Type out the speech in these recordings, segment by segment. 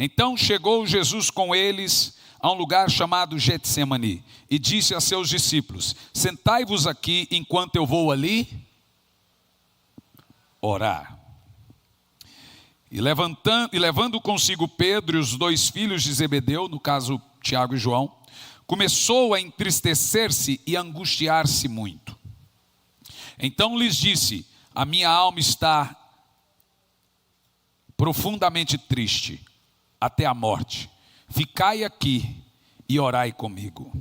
Então chegou Jesus com eles a um lugar chamado Getsemane e disse a seus discípulos: sentai-vos aqui enquanto eu vou ali orar. E levando consigo Pedro e os dois filhos de Zebedeu, no caso Tiago e João, começou a entristecer-se e angustiar-se muito. Então lhes disse: a minha alma está profundamente triste, até a morte. Ficai aqui e orai comigo.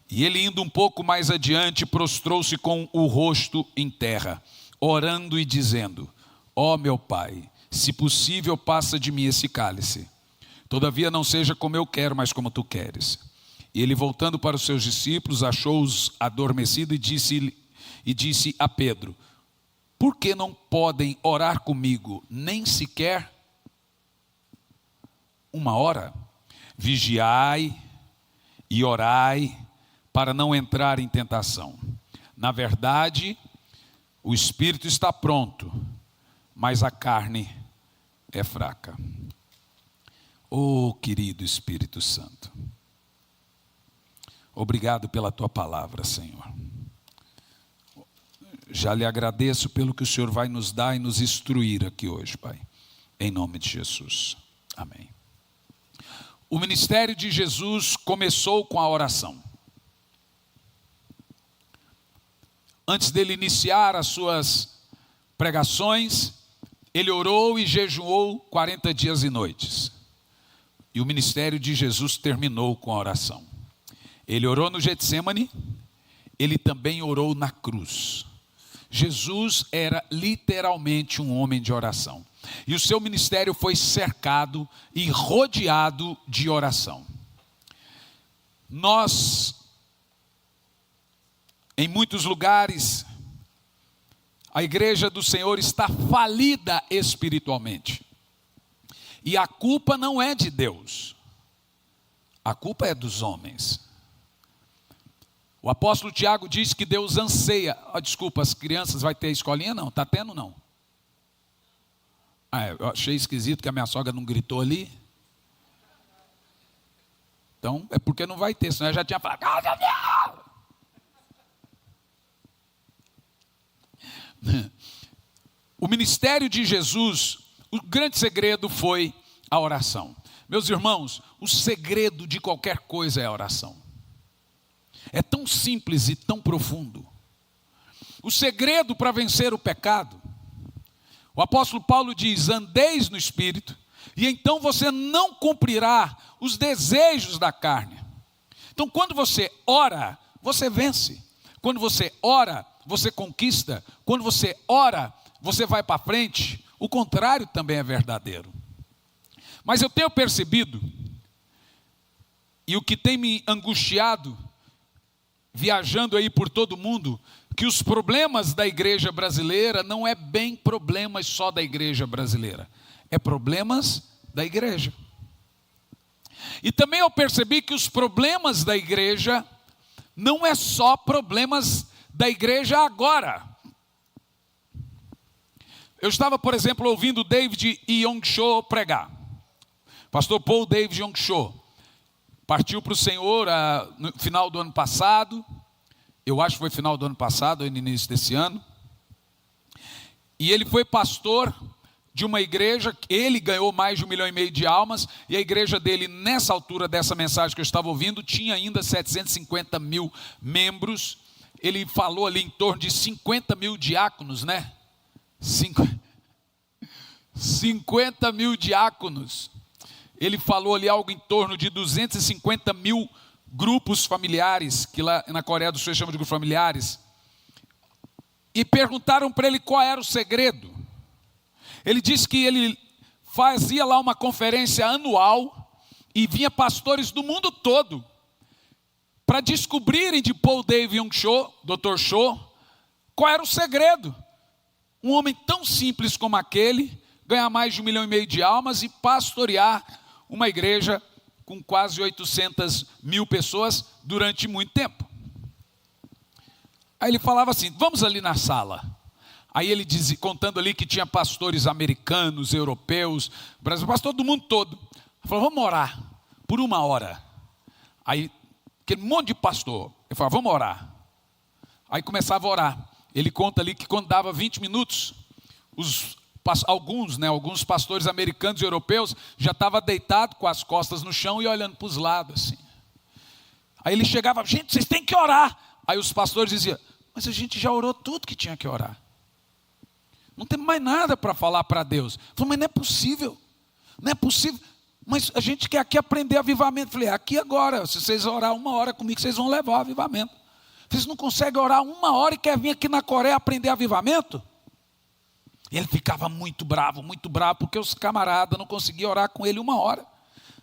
E ele, indo um pouco mais adiante, prostrou-se com o rosto em terra, orando e dizendo: ó meu Pai, se possível, passa de mim esse cálice. Todavia não seja como eu quero, mas como tu queres. E ele, voltando para os seus discípulos, achou-os adormecidos e disse a Pedro: por que não podem orar comigo, nem sequer uma hora? Vigiai e orai, para não entrar em tentação. Na verdade, o espírito está pronto, mas a carne é fraca. Oh, querido Espírito Santo, obrigado pela tua palavra, Senhor. Já lhe agradeço pelo que o Senhor vai nos dar e nos instruir aqui hoje, Pai. Em nome de Jesus. Amém. O ministério de Jesus começou com a oração. Antes dele iniciar as suas pregações, ele orou e jejuou 40 dias e noites. E o ministério de Jesus terminou com a oração. Ele orou no Getsemane, ele também orou na cruz. Jesus era literalmente um homem de oração. E o seu ministério foi cercado e rodeado de oração. Nós, em muitos lugares, a igreja do Senhor está falida espiritualmente. E a culpa não é de Deus. A culpa é dos homens. O apóstolo Tiago diz que Deus anseia. Desculpa, as crianças vai ter escolinha? Não, está tendo não. Eu achei esquisito que a minha sogra não gritou ali. Então, é porque não vai ter, senão eu já tinha falado: o ministério de Jesus, o grande segredo foi a oração. Meus irmãos, o segredo de qualquer coisa é a oração. É tão simples e tão profundo. O segredo para vencer o pecado, o apóstolo Paulo diz: andeis no Espírito, e então você não cumprirá os desejos da carne. Então, quando você ora, você vence. Quando você ora, você conquista. Quando você ora, você vai para frente. O contrário também é verdadeiro. Mas eu tenho percebido, e o que tem me angustiado, viajando aí por todo mundo, que os problemas da igreja brasileira não é bem problemas só da igreja brasileira, é problemas da igreja. E também eu percebi que os problemas da igreja não é só problemas da igreja agora. Eu estava, por exemplo, ouvindo David Yong-Cho pregar. Pastor Paul David Yong-Cho partiu para o Senhor no final do ano passado. Eu acho que foi final do ano passado, ou no início desse ano. E ele foi pastor de uma igreja, ele ganhou mais de 1,5 milhão de almas, e a igreja dele, nessa altura dessa mensagem que eu estava ouvindo, tinha ainda 750 mil membros. Ele falou ali em torno de 50 mil diáconos, né? 50 mil diáconos. Ele falou ali algo em torno de 250 mil grupos familiares, que lá na Coreia do Sul chamam de grupos familiares. E perguntaram para ele qual era o segredo. Ele disse que ele fazia lá uma conferência anual e vinha pastores do mundo todo para descobrirem de Paul David Yong-Cho, Dr. Cho, qual era o segredo. Um homem tão simples como aquele, ganhar mais de 1,5 milhão de almas e pastorear uma igreja com quase 800 mil pessoas durante muito tempo. Aí ele falava assim: vamos ali na sala. Aí ele diz, contando ali que tinha pastores americanos, europeus, brasileiros, pastor do mundo todo. Ele falou, vamos orar por 1 hora. Aí, aquele monte de pastor, ele falou, vamos orar. Aí começava a orar. Ele conta ali que quando dava 20 minutos, alguns pastores americanos e europeus já estavam deitados com as costas no chão e olhando para os lados assim. Aí ele chegava, gente, vocês têm que orar. Aí os pastores diziam, mas a gente já orou tudo que tinha que orar. Não tem mais nada para falar para Deus. Ele falou, mas não é possível. Não é possível. Mas a gente quer aqui aprender avivamento. Eu falei, aqui agora, se vocês orar 1 hora comigo, vocês vão levar o avivamento. Vocês não conseguem orar 1 hora e querem vir aqui na Coreia aprender avivamento? E ele ficava muito bravo, porque os camaradas não conseguiam orar com ele 1 hora.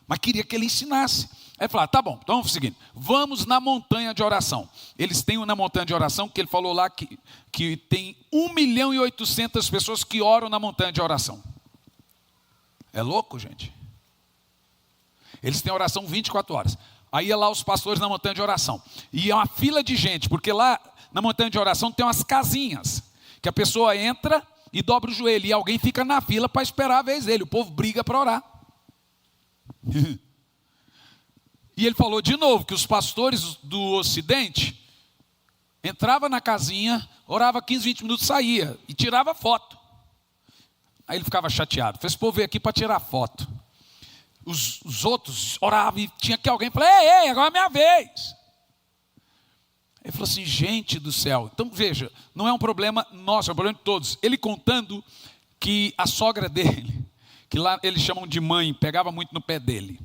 Mas queria que ele ensinasse. Aí ele falou, tá bom, então vamos fazer o seguinte, vamos na montanha de oração. Eles têm na montanha de oração, que ele falou lá que tem 1.800.000 pessoas que oram na montanha de oração. É louco, gente? Eles têm oração 24 horas. Aí ia lá os pastores na montanha de oração. E é uma fila de gente, porque lá na montanha de oração tem umas casinhas, que a pessoa entra e dobra o joelho, e alguém fica na fila para esperar a vez dele. O povo briga para orar. E ele falou de novo que os pastores do Ocidente entravam na casinha, orava 15, 20 minutos, saía e tirava foto. Aí ele ficava chateado. Esse povo veio aqui para tirar foto. Os outros oravam e tinha que alguém falar, ei, agora é minha vez. Ele falou assim, gente do céu. Então veja, não é um problema nosso, é um problema de todos. Ele contando que a sogra dele, que lá eles chamam de mãe, pegava muito no pé dele.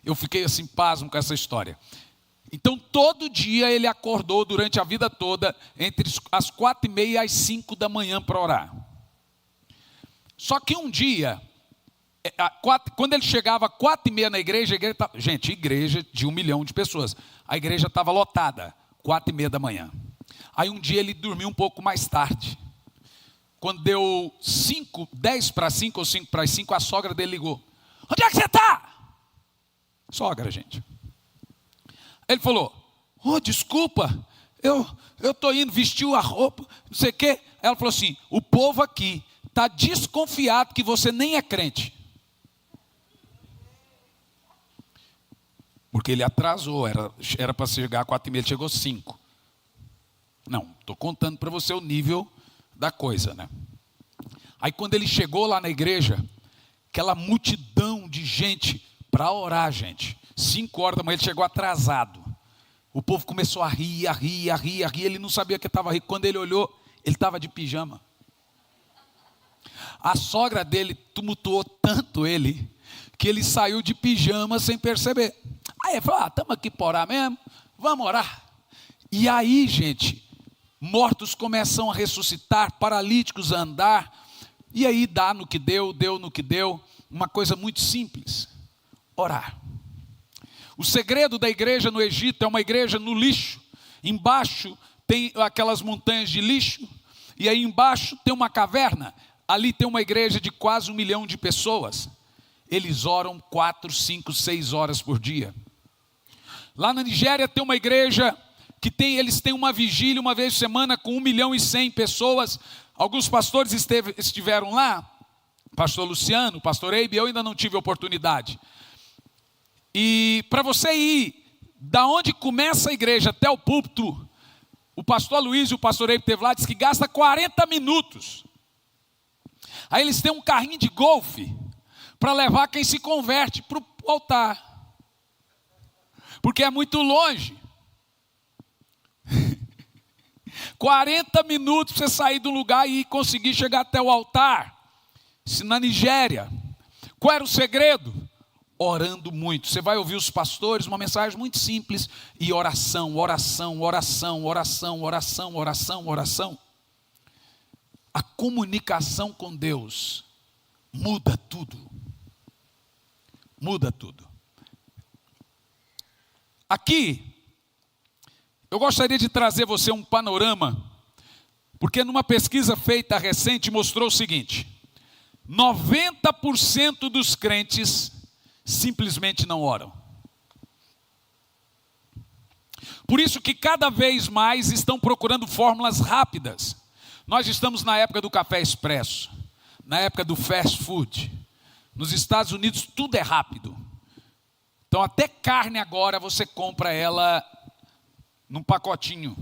Eu fiquei assim, pasmo com essa história. Então, todo dia ele acordou durante a vida toda, entre as 4h30 e as 5 da manhã para orar. Só que um dia, quando ele chegava às 4h30 na igreja, igreja de 1 milhão de pessoas. A igreja estava lotada, 4h30 da manhã. Aí um dia ele dormiu um pouco mais tarde. Quando deu 10 para 5 ou 5 para as 5, a sogra dele ligou. Onde é que você está? Sogra, gente. Ele falou, desculpa, eu estou indo, vestiu a roupa, não sei o quê. Ela falou assim, o povo aqui está desconfiado que você nem é crente. Porque ele atrasou, era para chegar às 4h30, ele chegou às 5. Não, estou contando para você o nível da coisa, né? Aí quando ele chegou lá na igreja, aquela multidão de gente para orar, gente. 5 horas da manhã, ele chegou atrasado. O povo começou a rir, ele não sabia que estava rindo. Quando ele olhou, ele estava de pijama. A sogra dele tumultuou tanto ele, que ele saiu de pijama sem perceber. Aí ele falou, estamos aqui para orar mesmo, vamos orar. E aí, gente, mortos começam a ressuscitar, paralíticos a andar, e aí dá no que deu no que deu, uma coisa muito simples, orar. O segredo da igreja no Egito é uma igreja no lixo, embaixo tem aquelas montanhas de lixo, e aí embaixo tem uma caverna, ali tem uma igreja de quase 1 milhão de pessoas, eles oram 4, 5, 6 horas por dia. Lá na Nigéria tem uma igreja que eles têm uma vigília uma vez por semana com 1.100.000 pessoas. Alguns pastores estiveram lá, pastor Luciano, pastor Eibe, eu ainda não tive oportunidade. E para você ir, da onde começa a igreja até o púlpito, o pastor Luiz e o pastor Eibe esteve lá, diz que gasta 40 minutos. Aí eles têm um carrinho de golfe para levar quem se converte para o altar. Porque é muito longe. 40 minutos para você sair do lugar e conseguir chegar até o altar. Se na Nigéria, qual era o segredo? Orando muito. Você vai ouvir os pastores, uma mensagem muito simples, e oração, oração, oração, oração, oração, oração, oração. A comunicação com Deus muda tudo. Muda tudo. Aqui, eu gostaria de trazer você um panorama, porque numa pesquisa feita recente mostrou o seguinte: 90% dos crentes simplesmente não oram. Por isso que cada vez mais estão procurando fórmulas rápidas, Nós estamos na época do café expresso, na época do fast food. Nos Estados Unidos tudo é rápido. Então até carne agora você compra ela num pacotinho.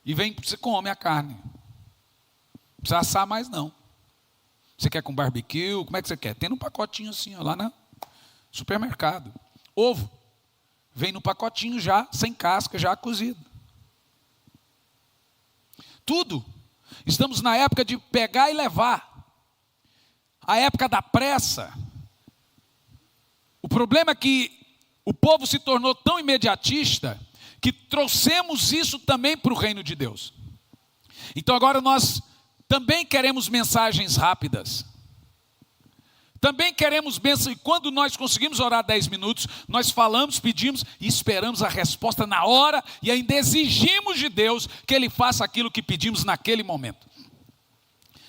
E você come a carne. Não precisa assar mais não. Você quer com barbecue? Como é que você quer? Tem num pacotinho assim, ó, lá no supermercado. Ovo. Vem no pacotinho já, sem casca, já cozido. Tudo. Estamos na época de pegar e levar. A época da pressa. O problema é que o povo se tornou tão imediatista que trouxemos isso também para o reino de Deus. Então agora nós também queremos mensagens rápidas. Também queremos bênção. E quando nós conseguimos orar 10 minutos, nós falamos, pedimos e esperamos a resposta na hora. E ainda exigimos de Deus que Ele faça aquilo que pedimos naquele momento.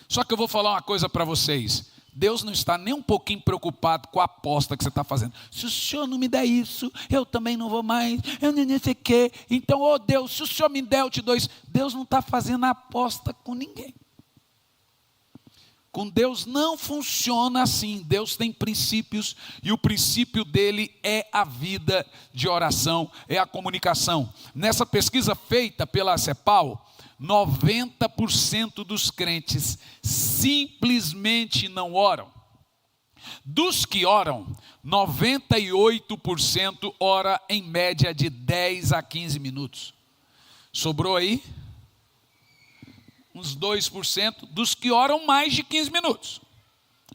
Só que eu vou falar uma coisa para vocês. Deus não está nem um pouquinho preocupado com a aposta que você está fazendo. Se o Senhor não me der isso, eu também não vou mais. Eu nem sei o quê. Então, oh Deus, se o Senhor me der, eu te dou isso. Deus não está fazendo aposta com ninguém. Com Deus não funciona assim. Deus tem princípios e o princípio dele é a vida de oração, é a comunicação. Nessa pesquisa feita pela CEPAL, 90% dos crentes simplesmente não oram. Dos que oram, 98% ora em média de 10 a 15 minutos. Sobrou aí uns 2% dos que oram mais de 15 minutos.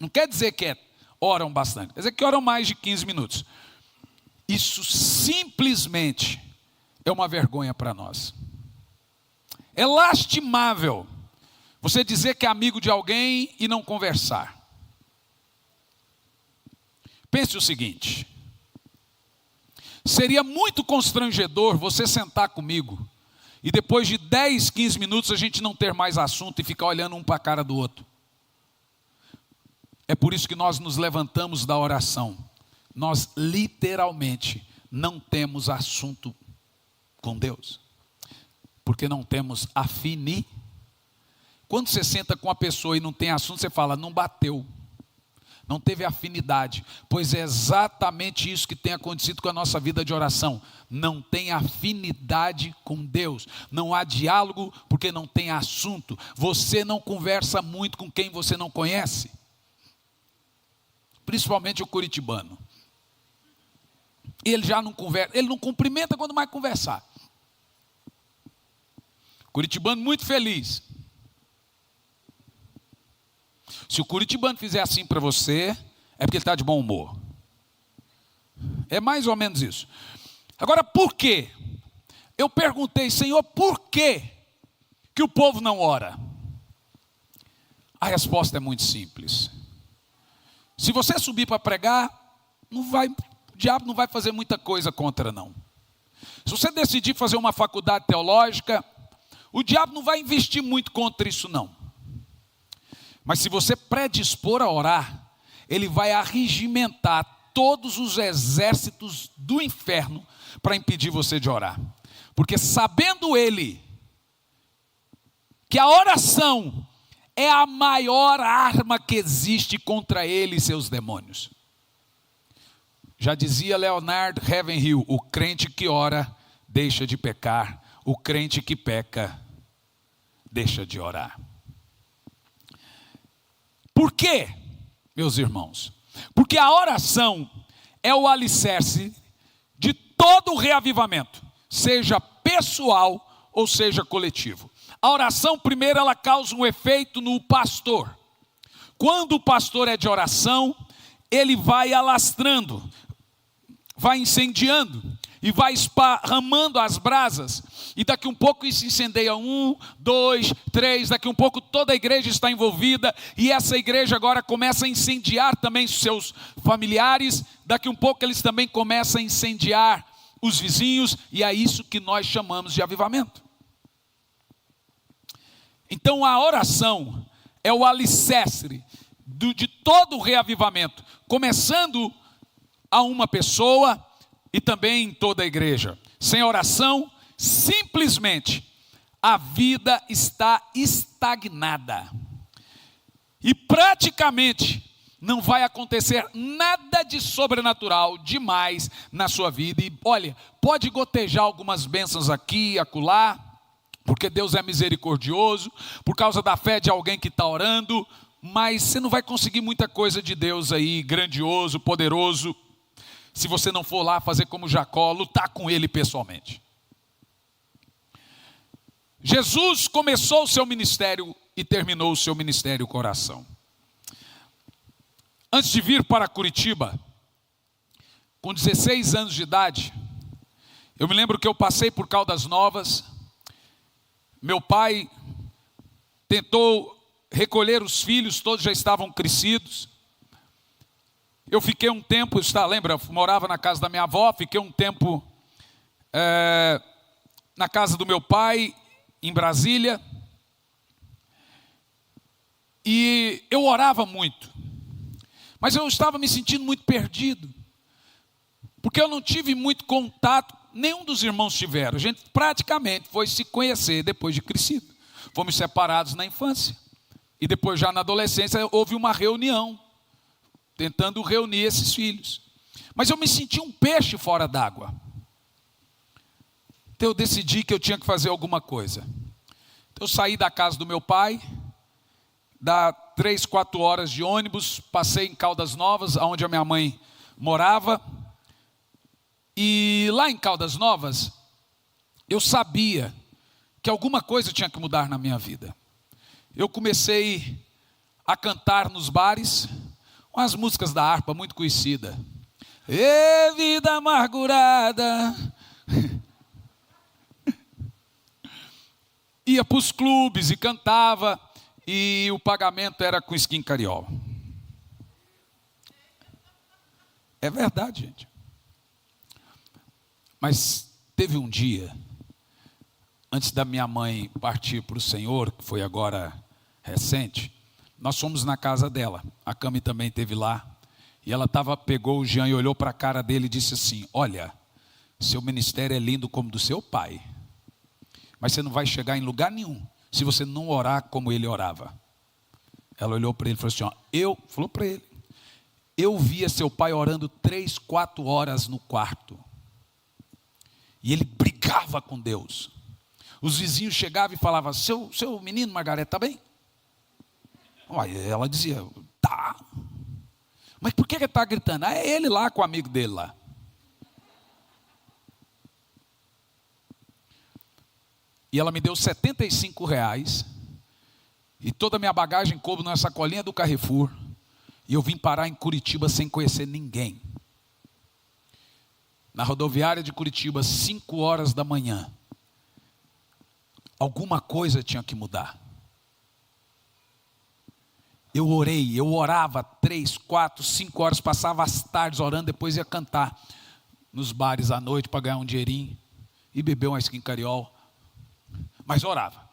Não quer dizer que oram bastante, quer dizer que oram mais de 15 minutos. Isso simplesmente é uma vergonha para nós. É lastimável você dizer que é amigo de alguém e não conversar. Pense o seguinte: seria muito constrangedor você sentar comigo e depois de 10, 15 minutos a gente não ter mais assunto e ficar olhando um para a cara do outro. É por isso que nós nos levantamos da oração. Nós literalmente não temos assunto com Deus. Porque não temos afinidade. Quando você senta com uma pessoa e não tem assunto, você fala, não bateu. Não teve afinidade. Pois é exatamente isso que tem acontecido com a nossa vida de oração. Não tem afinidade com Deus. Não há diálogo porque não tem assunto. Você não conversa muito com quem você não conhece. Principalmente o curitibano. Ele já não conversa, ele não cumprimenta quando mais conversar. Curitibano muito feliz. Se o curitibano fizer assim para você, é porque ele está de bom humor. É mais ou menos isso. Agora, por quê? Eu perguntei, Senhor, por quê que o povo não ora? A resposta é muito simples. Se você subir para pregar, o diabo não vai fazer muita coisa contra, não. Se você decidir fazer uma faculdade teológica, o diabo não vai investir muito contra isso, não. Mas se você predispor a orar, ele vai arregimentar todos os exércitos do inferno para impedir você de orar. Porque sabendo ele que a oração é a maior arma que existe contra ele e seus demônios. Já dizia Leonard Ravenhill, o crente que ora deixa de pecar, o crente que peca deixa de orar. Por quê, meus irmãos? Porque a oração é o alicerce de todo o reavivamento, seja pessoal ou seja coletivo. A oração, primeiro, ela causa um efeito no pastor. Quando o pastor é de oração, ele vai alastrando, vai incendiando e vai esparramando as brasas. E daqui um pouco isso incendeia 1, 2, 3, daqui um pouco toda a igreja está envolvida. E essa igreja agora começa a incendiar também seus familiares. Daqui um pouco eles também começam a incendiar os vizinhos. E é isso que nós chamamos de avivamento. Então a oração é o alicerce de todo o reavivamento. Começando a uma pessoa e também em toda a igreja. Sem oração, simplesmente a vida está estagnada. E praticamente não vai acontecer nada de sobrenatural demais na sua vida. E olha, pode gotejar algumas bênçãos aqui e acolá, porque Deus é misericordioso, por causa da fé de alguém que está orando, mas você não vai conseguir muita coisa de Deus aí, grandioso, poderoso, se você não for lá fazer como Jacó, lutar com ele pessoalmente. Jesus começou o seu ministério e terminou o seu ministério coração. Antes de vir para Curitiba, com 16 anos de idade, eu me lembro que eu passei por Caldas Novas. Meu pai tentou recolher os filhos, todos já estavam crescidos. Eu fiquei um tempo, lembra, morava na casa da minha avó, fiquei um tempo na casa do meu pai, em Brasília. E eu orava muito, mas eu estava me sentindo muito perdido, porque eu não tive muito contato, nenhum dos irmãos tiveram. A gente praticamente foi se conhecer depois de crescido. Fomos separados na infância, e depois já na adolescência houve uma reunião, tentando reunir esses filhos. Mas eu me senti um peixe fora d'água. Então eu decidi que eu tinha que fazer alguma coisa. Então eu saí da casa do meu pai, dá 3, 4 horas de ônibus, passei em Caldas Novas, onde a minha mãe morava. E lá em Caldas Novas, eu sabia que alguma coisa tinha que mudar na minha vida. Eu comecei a cantar nos bares, umas músicas da harpa muito conhecida. Ê, vida amargurada. Ia para os clubes e cantava, e o pagamento era com Skin Cariol. É verdade, gente. Mas teve um dia, antes da minha mãe partir para o Senhor, que foi agora recente, nós fomos na casa dela. A Cami também esteve lá. E ela pegou o Jean e olhou para a cara dele e disse assim: olha, seu ministério é lindo como do seu pai, mas você não vai chegar em lugar nenhum se você não orar como ele orava. Ela olhou para ele e falou assim: falou para ele, eu via seu pai orando 3, 4 horas no quarto. E ele brigava com Deus. Os vizinhos chegavam e falavam: seu menino Margarete está bem? Aí ela dizia: tá. Mas por que ele está gritando? É ele lá com o amigo dele lá. E ela me deu R$75, e toda a minha bagagem coube numa sacolinha do Carrefour, e eu vim parar em Curitiba sem conhecer ninguém. Na rodoviária de Curitiba, 5 horas da manhã. Alguma coisa tinha que mudar. Eu orava 3, 4, 5 horas, passava as tardes orando, depois ia cantar nos bares à noite para ganhar um dinheirinho e beber uma Skin Cariol. Mas orava.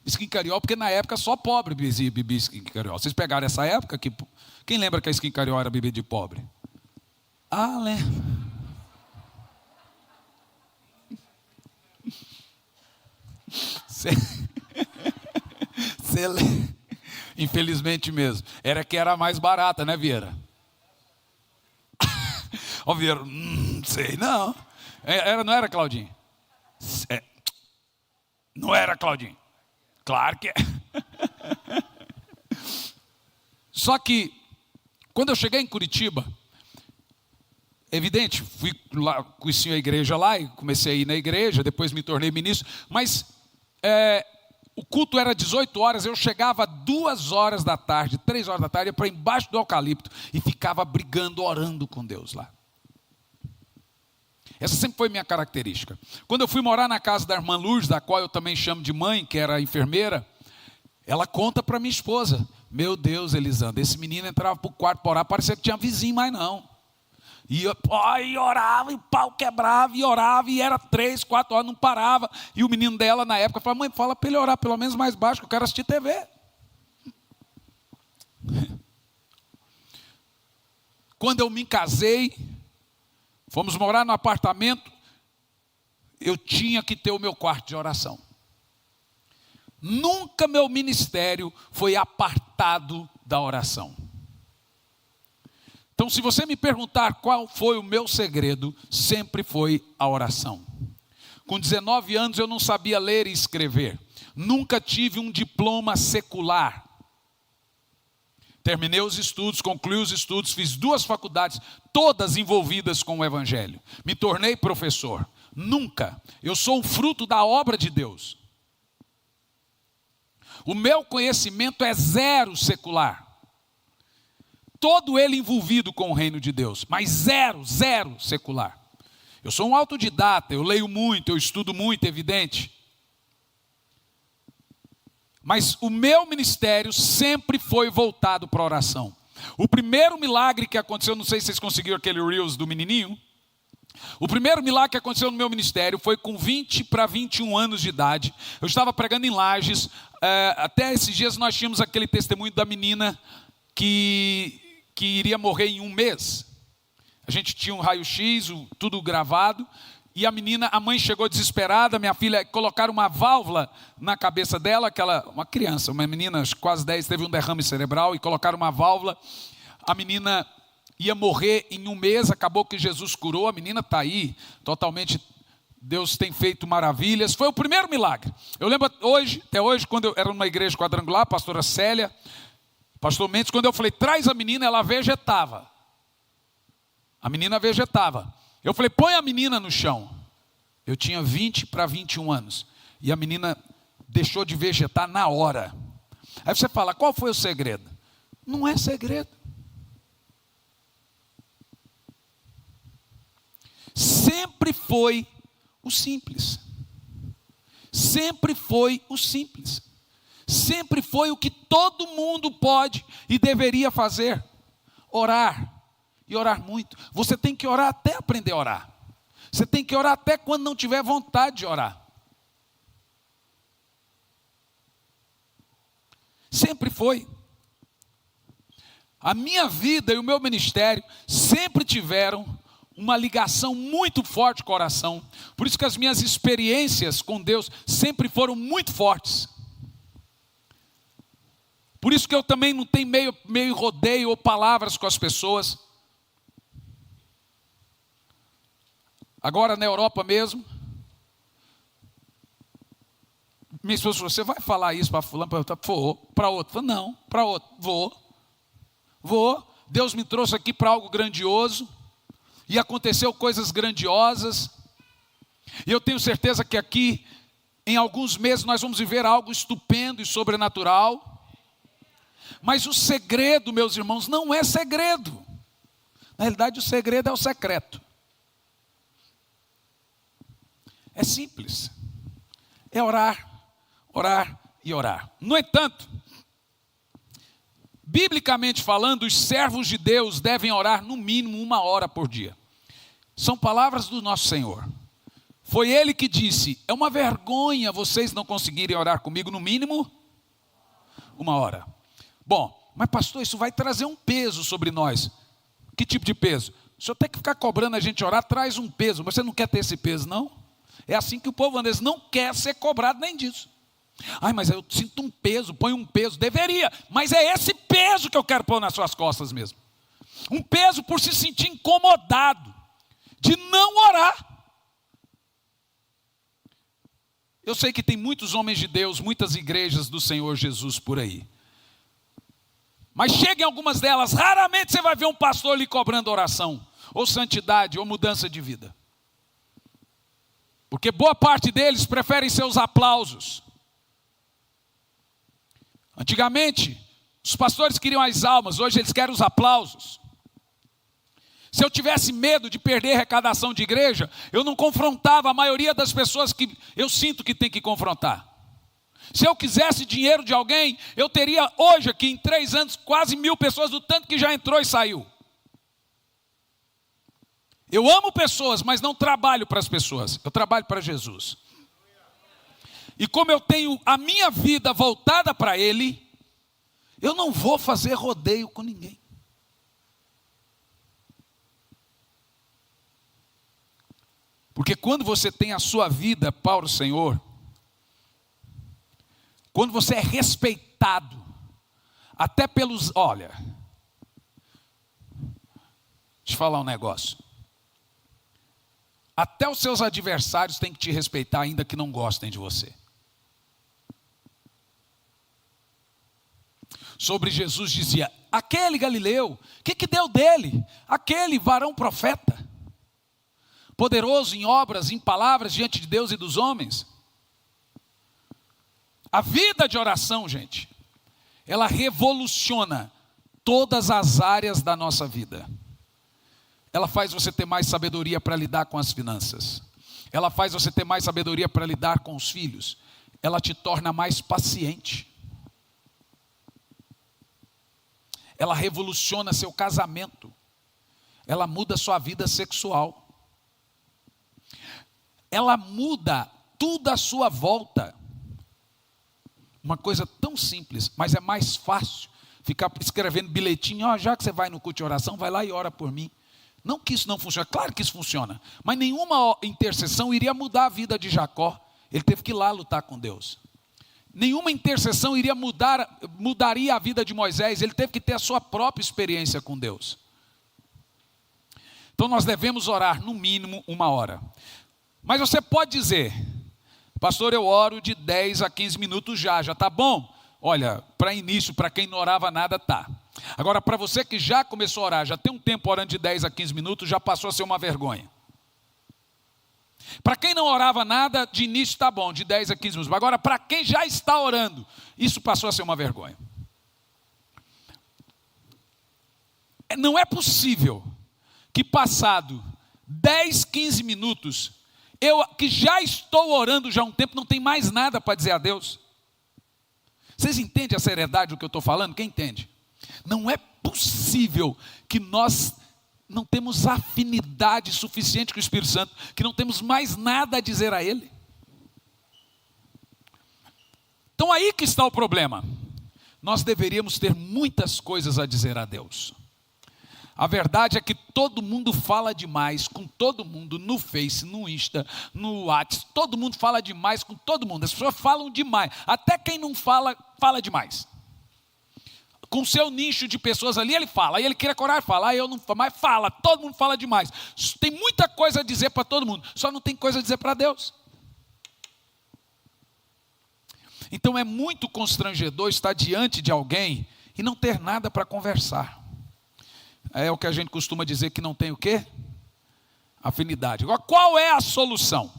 Skin Cariol, porque na época só pobre bebia Skin Cariol. Vocês pegaram essa época? Quem lembra que a Skin Cariol era bebida de pobre? Ah, lembra. Infelizmente mesmo. Era que era mais barata, né, Vieira? Ó, Vieira, sei não. Não era, Claudinho? Não era, Claudinho? Claro que é. Só que, quando eu cheguei em Curitiba, evidente, fui lá, conheci a igreja lá e comecei a ir na igreja, depois me tornei ministro, mas o culto era 18 horas, eu chegava 2 horas da tarde, 3 horas da tarde, ia para embaixo do eucalipto e ficava brigando, orando com Deus lá. Essa sempre foi minha característica. Quando eu fui morar na casa da irmã Lourdes, da qual eu também chamo de mãe, que era enfermeira, ela conta para minha esposa: meu Deus, Elisandra, esse menino entrava para o quarto para orar, parecia que tinha vizinho, mas não. E orava, e o pau quebrava, e orava, e era 3, 4 horas, não parava. E o menino dela, na época, falava: mãe, fala para ele orar pelo menos mais baixo, que eu quero assistir TV. Quando eu me casei, Fomos morar no apartamento, eu tinha que ter o meu quarto de oração. Nunca meu ministério foi apartado da oração. Então, se você me perguntar qual foi o meu segredo, sempre foi a oração. Com 19 anos eu não sabia ler e escrever. Nunca tive um diploma secular. Terminei os estudos, concluí os estudos, fiz 2 faculdades, todas envolvidas com o Evangelho. Me tornei professor. Nunca. Eu sou o fruto da obra de Deus. O meu conhecimento é zero secular. Todo ele envolvido com o reino de Deus, mas zero secular. Eu sou um autodidata, eu leio muito, eu estudo muito, evidente. Mas o meu ministério sempre foi voltado para a oração. O primeiro milagre que aconteceu, não sei se vocês conseguiram aquele Reels do menininho. O primeiro milagre que aconteceu no meu ministério foi com 20 para 21 anos de idade. Eu estava pregando em Lages. Até esses dias nós tínhamos aquele testemunho da menina que iria morrer em 1 mês. A gente tinha um raio-x, tudo gravado. E a mãe chegou desesperada, minha filha, colocaram uma válvula na cabeça dela, uma criança, uma menina, quase 10, teve um derrame cerebral, e colocaram uma válvula. A menina ia morrer em 1 mês, acabou que Jesus curou, a menina está aí, totalmente, Deus tem feito maravilhas. Foi o primeiro milagre. Eu lembro até hoje, quando eu era numa igreja quadrangular, a pastora Célia, pastor Mendes, quando eu falei, traz a menina, ela vegetava. A menina vegetava. Eu falei, põe a menina no chão. Eu tinha 20 para 21 anos. E a menina deixou de vegetar na hora. Aí você fala, qual foi o segredo? Não é segredo. Sempre foi o simples. Sempre foi o simples. Sempre foi o que todo mundo pode e deveria fazer. Orar. E orar muito. Você tem que orar até aprender a orar. Você tem que orar até quando não tiver vontade de orar. Sempre foi. A minha vida e o meu ministério sempre tiveram uma ligação muito forte com a oração. Por isso que as minhas experiências com Deus sempre foram muito fortes. Por isso que eu também não tenho meio rodeio ou palavras com as pessoas. Agora na Europa mesmo, minha esposa falou, você vai falar isso para fulano? Vou. Para outro? Não, para outro. Vou. Deus me trouxe aqui para algo grandioso, e aconteceu coisas grandiosas, e eu tenho certeza que aqui, em alguns meses, nós vamos viver algo estupendo e sobrenatural. Mas o segredo, meus irmãos, não é segredo. Na realidade, o segredo é o secreto. É simples. É orar, orar e orar. No entanto, biblicamente falando, os servos de Deus devem orar no mínimo 1 hora por dia. São palavras do nosso Senhor. Foi Ele que disse, é uma vergonha vocês não conseguirem orar comigo no mínimo 1 hora. Bom, mas pastor, isso vai trazer um peso sobre nós. Que tipo de peso? O senhor tem que ficar cobrando a gente orar, traz um peso. Você não quer ter esse peso, não? É assim que o povo anda, não quer ser cobrado nem disso. Ai, mas eu sinto um peso, põe um peso. Deveria, mas é esse peso que eu quero pôr nas suas costas mesmo. Um peso por se sentir incomodado, de não orar. Eu sei que tem muitos homens de Deus, muitas igrejas do Senhor Jesus por aí. Mas chega em algumas delas, raramente você vai ver um pastor lhe cobrando oração, ou santidade, ou mudança de vida. Porque boa parte deles preferem seus aplausos. Antigamente, os pastores queriam as almas, hoje eles querem os aplausos. Se eu tivesse medo de perder arrecadação de igreja, eu não confrontava a maioria das pessoas que eu sinto que tem que confrontar. Se eu quisesse dinheiro de alguém, eu teria hoje aqui em 3 anos quase 1000 pessoas, do tanto que já entrou e saiu. Eu amo pessoas, mas não trabalho para as pessoas. Eu trabalho para Jesus. E como eu tenho a minha vida voltada para Ele, eu não vou fazer rodeio com ninguém. Porque quando você tem a sua vida para o Senhor, quando você é respeitado, até pelos... Olha, deixa eu falar um negócio. Até os seus adversários têm que te respeitar, ainda que não gostem de você. Sobre Jesus dizia, aquele Galileu, o que deu dele? Aquele varão profeta, poderoso em obras, em palavras, diante de Deus e dos homens. A vida de oração, gente, ela revoluciona todas as áreas da nossa vida. Ela faz você ter mais sabedoria para lidar com as finanças. Ela faz você ter mais sabedoria para lidar com os filhos. Ela te torna mais paciente. Ela revoluciona seu casamento. Ela muda sua vida sexual. Ela muda tudo à sua volta. Uma coisa tão simples, mas é mais fácil ficar escrevendo bilhetinho, já que você vai no culto de oração, vai lá e ora por mim. Não que isso não funcione, claro que isso funciona, mas nenhuma intercessão iria mudar a vida de Jacó. Ele teve que ir lá lutar com Deus. Nenhuma intercessão mudaria a vida de Moisés. Ele teve que ter a sua própria experiência com Deus. Então nós devemos orar no mínimo 1 hora. Mas você pode dizer, pastor, eu oro de 10 a 15 minutos já está bom? Olha, para início, para quem não orava nada, tá. Agora, para você que já começou a orar, já tem um tempo orando de 10 a 15 minutos, já passou a ser uma vergonha. Para quem não orava nada, de início está bom, de 10 a 15 minutos. Agora, para quem já está orando, isso passou a ser uma vergonha. Não é possível que passado 10, 15 minutos, eu que já estou orando já há um tempo, não tem mais nada para dizer a Deus. Vocês entendem a seriedade do que eu estou falando? Quem entende? Não é possível que nós não temos afinidade suficiente com o Espírito Santo, que não temos mais nada a dizer a Ele. Então aí que está o problema. Nós deveríamos ter muitas coisas a dizer a Deus. A verdade é que todo mundo fala demais com todo mundo, no Face, no Insta, no WhatsApp, todo mundo fala demais com todo mundo, as pessoas falam demais, até quem não fala, fala demais. Com o seu nicho de pessoas ali, ele fala, aí ele queria coragem, fala, aí eu não falo, mas fala, todo mundo fala demais. Tem muita coisa a dizer para todo mundo, só não tem coisa a dizer para Deus. Então é muito constrangedor estar diante de alguém e não ter nada para conversar. É o que a gente costuma dizer que não tem o quê? Afinidade. Agora, qual é a solução?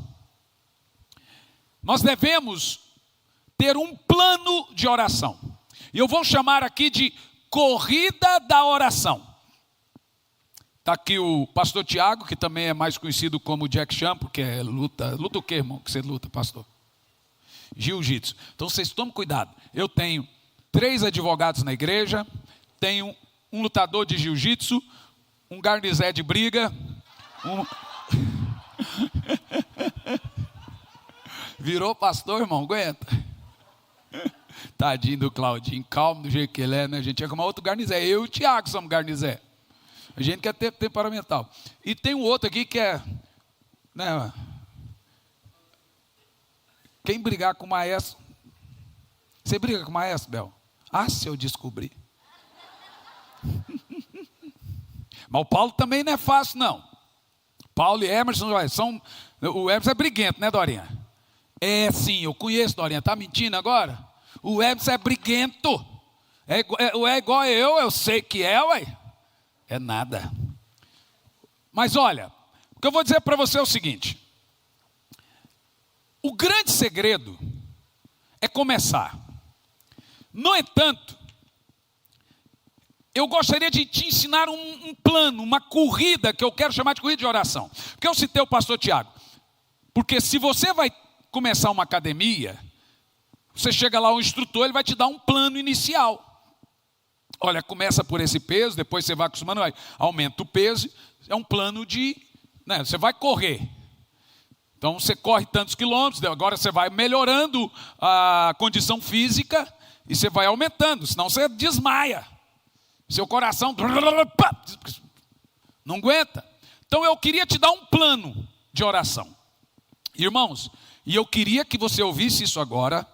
Nós devemos ter um plano de oração. E eu vou chamar aqui de corrida da oração. Está aqui o pastor Tiago, que também é mais conhecido como Jack Chan, porque é luta. Luta o quê, irmão, que você luta, pastor? Jiu-jitsu. Então vocês tomem cuidado. Eu tenho 3 advogados na igreja, tenho um lutador de jiu-jitsu, um garnizé de briga, Virou pastor, irmão, aguenta. Tadinho do Claudinho, calmo do jeito que ele é, né? A gente ia arrumar outro garnizé. Eu e o Tiago somos garnizé. A gente quer ter temperamental. E tem um outro aqui que é, né? Quem brigar com o maestro. Você briga com o maestro, Bel? Ah, se eu descobrir. Mas o Paulo também não é fácil, não. Paulo e Emerson são... O Emerson é briguento, né, Dorinha? É sim, eu conheço, Dorinha. Está mentindo agora? O Emerson é briguento. É igual eu sei que é, ué. É nada. Mas olha, o que eu vou dizer para você é o seguinte. O grande segredo é começar. No entanto, eu gostaria de te ensinar um plano, uma corrida, que eu quero chamar de corrida de oração. Porque eu citei o pastor Tiago. Porque se você vai começar uma academia, você chega lá, o instrutor, ele vai te dar um plano inicial. Olha, começa por esse peso, depois você vai acostumando, aumenta o peso. É um plano de... né, você vai correr. Então você corre tantos quilômetros, agora você vai melhorando a condição física e você vai aumentando, senão você desmaia. Seu coração não aguenta. Então eu queria te dar um plano de oração. Irmãos, e eu queria que você ouvisse isso agora,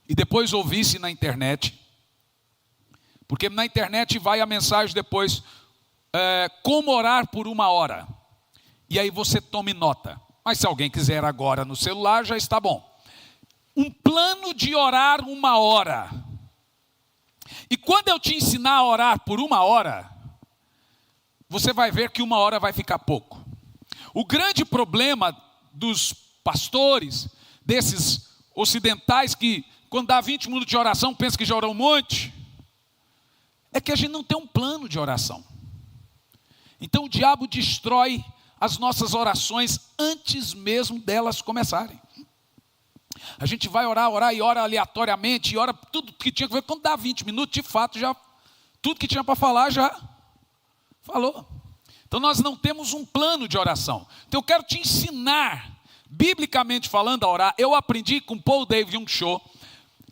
e depois ouvisse na internet, porque na internet vai a mensagem depois, como orar por 1 hora, e aí você tome nota, mas se alguém quiser agora no celular, já está bom. Um plano de orar 1 hora, e quando eu te ensinar a orar por 1 hora, você vai ver que 1 hora vai ficar pouco. O grande problema dos pastores, desses ocidentais que quando dá 20 minutos de oração, pensa que já orou um monte, é que a gente não tem um plano de oração. Então o diabo destrói as nossas orações antes mesmo delas começarem. A gente vai orar e ora aleatoriamente, e ora tudo que tinha que ver. Quando dá 20 minutos, de fato, já tudo que tinha para falar já falou. Então nós não temos um plano de oração. Então eu quero te ensinar, biblicamente falando, a orar. Eu aprendi com Paul David Young Cho,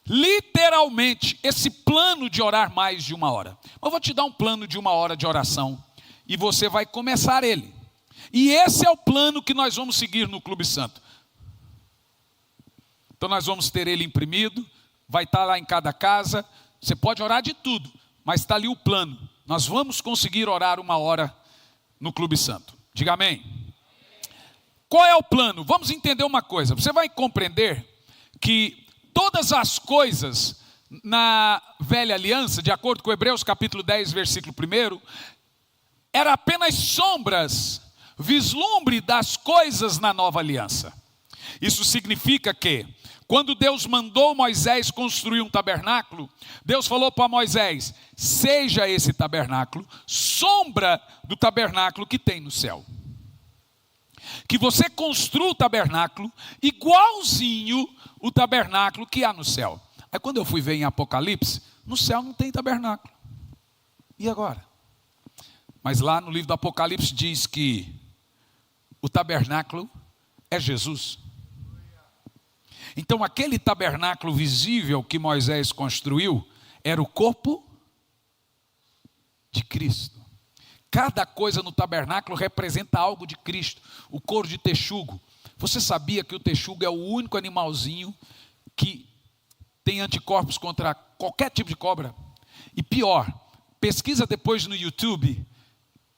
literalmente, esse plano de orar mais de 1 hora. Eu vou te dar um plano de 1 hora de oração, e você vai começar ele. E esse é o plano que nós vamos seguir no Clube Santo. Então nós vamos ter ele imprimido, vai estar lá em cada casa. Você pode orar de tudo, mas está ali o plano. Nós vamos conseguir orar 1 hora no Clube Santo. Diga amém. Qual é o plano? Vamos entender uma coisa. Você vai compreender que todas as coisas na velha aliança, de acordo com Hebreus capítulo 10, versículo 1, eram apenas sombras, vislumbre das coisas na nova aliança. Isso significa que, quando Deus mandou Moisés construir um tabernáculo, Deus falou para Moisés: seja esse tabernáculo sombra do tabernáculo que tem no céu. Que você construa o tabernáculo igualzinho o tabernáculo que há no céu. Aí quando eu fui ver em Apocalipse, no céu não tem tabernáculo. E agora? Mas lá no livro do Apocalipse diz que o tabernáculo é Jesus. Então aquele tabernáculo visível que Moisés construiu era o corpo de Cristo. Cada coisa no tabernáculo representa algo de Cristo. O couro de texugo. Você sabia que o texugo é o único animalzinho que tem anticorpos contra qualquer tipo de cobra? E pior, pesquisa depois no YouTube,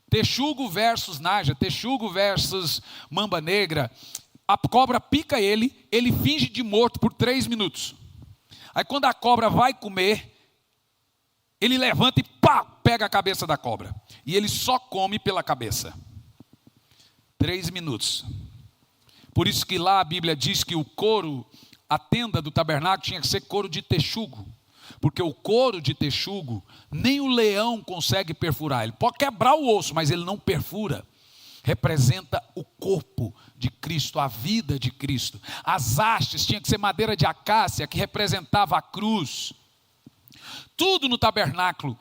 texugo versus naja, texugo versus mamba negra. A cobra pica ele finge de morto por 3 minutos. Aí quando a cobra vai comer, ele levanta e pá, pega a cabeça da cobra. E ele só come pela cabeça. 3 minutos. Por isso que lá a Bíblia diz que o couro, a tenda do tabernáculo tinha que ser couro de texugo. Porque o couro de texugo, nem o leão consegue perfurar. Ele pode quebrar o osso, mas ele não perfura. Representa o corpo de Cristo, a vida de Cristo. As hastes tinha que ser madeira de acácia, que representava a cruz. Tudo no tabernáculo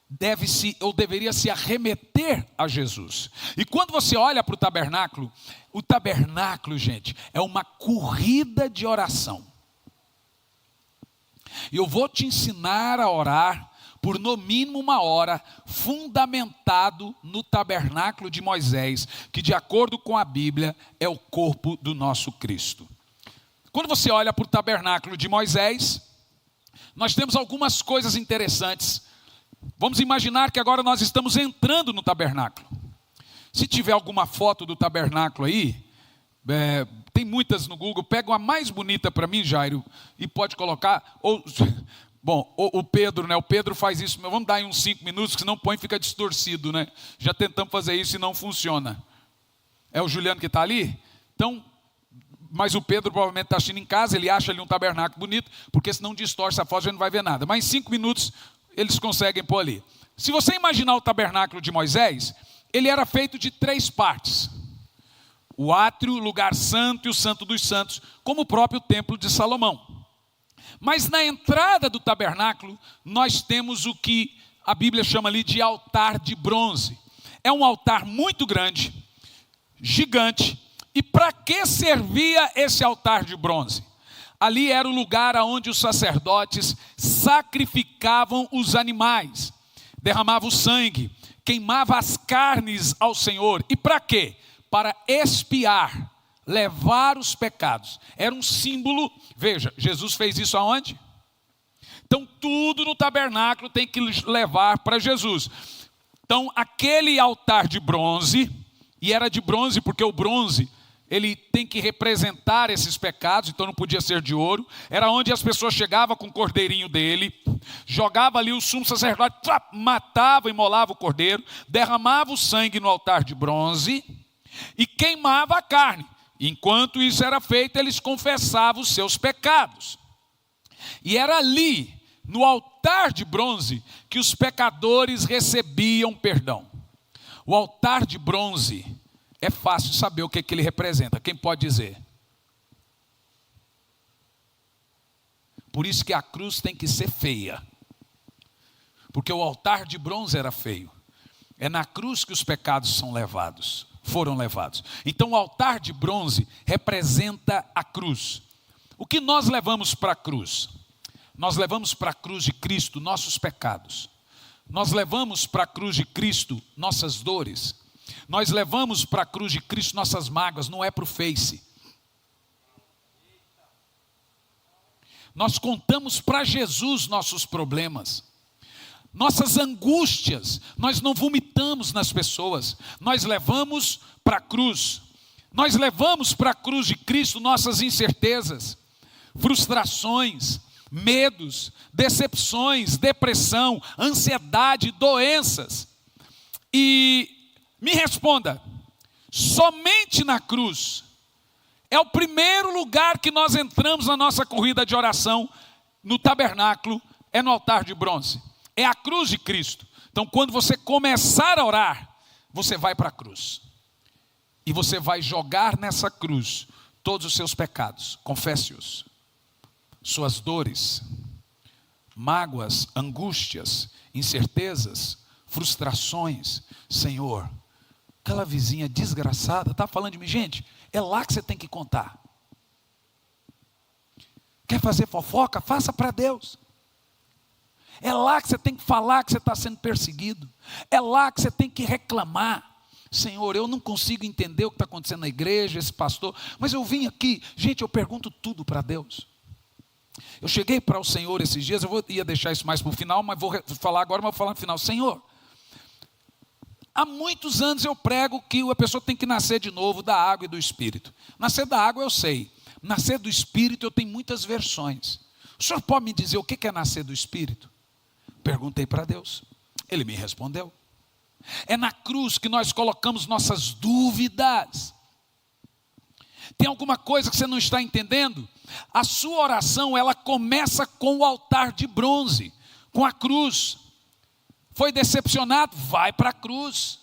deve-se ou deveria se arremeter a Jesus. E quando você olha para o tabernáculo, gente, é uma corrida de oração. E eu vou te ensinar a orar por no mínimo 1 hora, fundamentado no tabernáculo de Moisés, que de acordo com a Bíblia é o corpo do nosso Cristo. Quando você olha para o tabernáculo de Moisés, nós temos algumas coisas interessantes. Vamos imaginar que agora nós estamos entrando no tabernáculo. Se tiver alguma foto do tabernáculo aí, tem muitas no Google, pega uma mais bonita para mim, Jairo, e pode colocar. Bom, o Pedro, né? O Pedro faz isso, vamos dar aí uns 5 minutos, que senão põe e fica distorcido, né? Já tentamos fazer isso e não funciona. É o Juliano que está ali? Então, mas o Pedro provavelmente está assistindo em casa, ele acha ali um tabernáculo bonito, porque senão distorce a foto, a gente não vai ver nada. Mas em 5 minutos eles conseguem pôr ali. Se você imaginar o tabernáculo de Moisés, ele era feito de 3 partes. O átrio, o lugar santo e o santo dos santos, como o próprio templo de Salomão. Mas na entrada do tabernáculo, nós temos o que a Bíblia chama ali de altar de bronze. É um altar muito grande, gigante. E para que servia esse altar de bronze? Ali era o lugar onde os sacerdotes sacrificavam os animais, derramavam o sangue, queimavam as carnes ao Senhor. E para quê? para expiar, levar os pecados. Era um símbolo. Veja, Jesus fez isso aonde? Então tudo no tabernáculo tem que levar para Jesus. Então aquele altar de bronze, e era de bronze porque o bronze, ele tem que representar esses pecados, então não podia ser de ouro. Era onde as pessoas chegavam com o cordeirinho dele, jogava ali o sumo sacerdote, matava e imolava o cordeiro, derramava o sangue no altar de bronze e queimava a carne. Enquanto isso era feito, eles confessavam os seus pecados. E era ali, no altar de bronze, que os pecadores recebiam perdão. O altar de bronze, é fácil saber o que ele representa. Quem pode dizer? Por isso que a cruz tem que ser feia. Porque o altar de bronze era feio. É na cruz que os pecados foram levados. Então o altar de bronze representa a cruz. O que nós levamos para a cruz? Nós levamos para a cruz de Cristo nossos pecados. Nós levamos para a cruz de Cristo nossas dores. Nós levamos para a cruz de Cristo nossas mágoas, não é para o Face. Nós contamos para Jesus nossos problemas, nossas angústias. Nós não vomitamos nas pessoas, nós levamos para a cruz. Nós levamos para a cruz de Cristo nossas incertezas, frustrações, medos, decepções, depressão, ansiedade, doenças. E me responda, somente na cruz é o primeiro lugar que nós entramos na nossa corrida de oração, no tabernáculo, é no altar de bronze, é a cruz de Cristo. Então quando você começar a orar, você vai para a cruz, e você vai jogar nessa cruz todos os seus pecados, confesse-os, suas dores, mágoas, angústias, incertezas, frustrações. Senhor, aquela vizinha desgraçada está falando de mim. Gente, é lá que você tem que contar. Quer fazer fofoca? Faça para Deus. É lá que você tem que falar que você está sendo perseguido. É lá que você tem que reclamar. Senhor, eu não consigo entender o que está acontecendo na igreja, esse pastor, mas eu vim aqui. Gente, eu pergunto tudo para Deus. Eu cheguei para o Senhor esses dias, ia deixar isso mais para o final, mas vou falar agora, mas vou falar no final. Senhor, há muitos anos eu prego que a pessoa tem que nascer de novo da água e do Espírito. Nascer da água eu sei, nascer do Espírito eu tenho muitas versões. O senhor pode me dizer o que é nascer do Espírito? Perguntei para Deus, Ele me respondeu. É na cruz que nós colocamos nossas dúvidas. Tem alguma coisa que você não está entendendo? A sua oração, ela começa com o altar de bronze, com a cruz. Foi decepcionado? Vai para a cruz.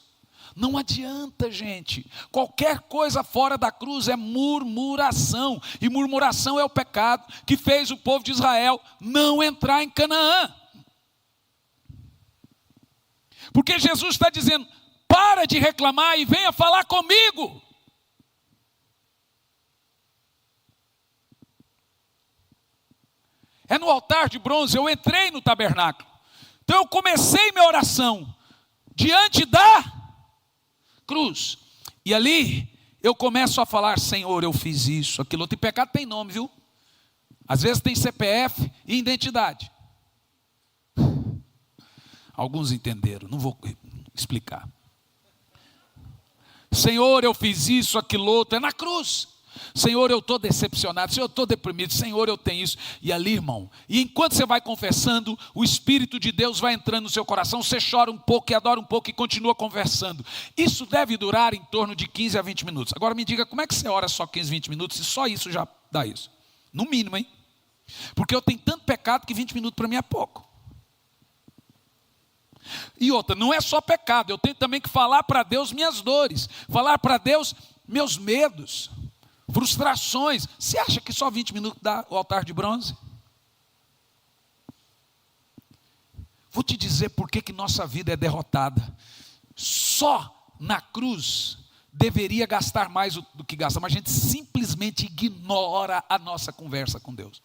Não adianta, gente. Qualquer coisa fora da cruz é murmuração. E murmuração é o pecado que fez o povo de Israel não entrar em Canaã. Porque Jesus está dizendo, para de reclamar e venha falar comigo. É no altar de bronze, eu entrei no tabernáculo. Então eu comecei minha oração diante da cruz. E ali eu começo a falar, Senhor, eu fiz isso, aquilo outro. E pecado tem nome, viu? Às vezes tem CPF e identidade. Alguns entenderam, não vou explicar. Senhor, eu fiz isso, aquilo outro. É na cruz. Senhor, eu estou decepcionado, Senhor, eu estou deprimido, Senhor, eu tenho isso. E ali, irmão, e enquanto você vai confessando, o Espírito de Deus vai entrando no seu coração, você chora um pouco e adora um pouco e continua conversando. Isso deve durar em torno de 15 a 20 minutos. Agora me diga, como é que você ora só 15, 20 minutos, se só isso já dá isso? No mínimo, hein? Porque eu tenho tanto pecado que 20 minutos para mim é pouco. E outra, não é só pecado, eu tenho também que falar para Deus minhas dores, falar para Deus meus medos, frustrações. Você acha que só 20 minutos dá o altar de bronze? Vou te dizer por que nossa vida é derrotada. Só na cruz deveria gastar mais do que gasta, mas a gente simplesmente ignora a nossa conversa com Deus.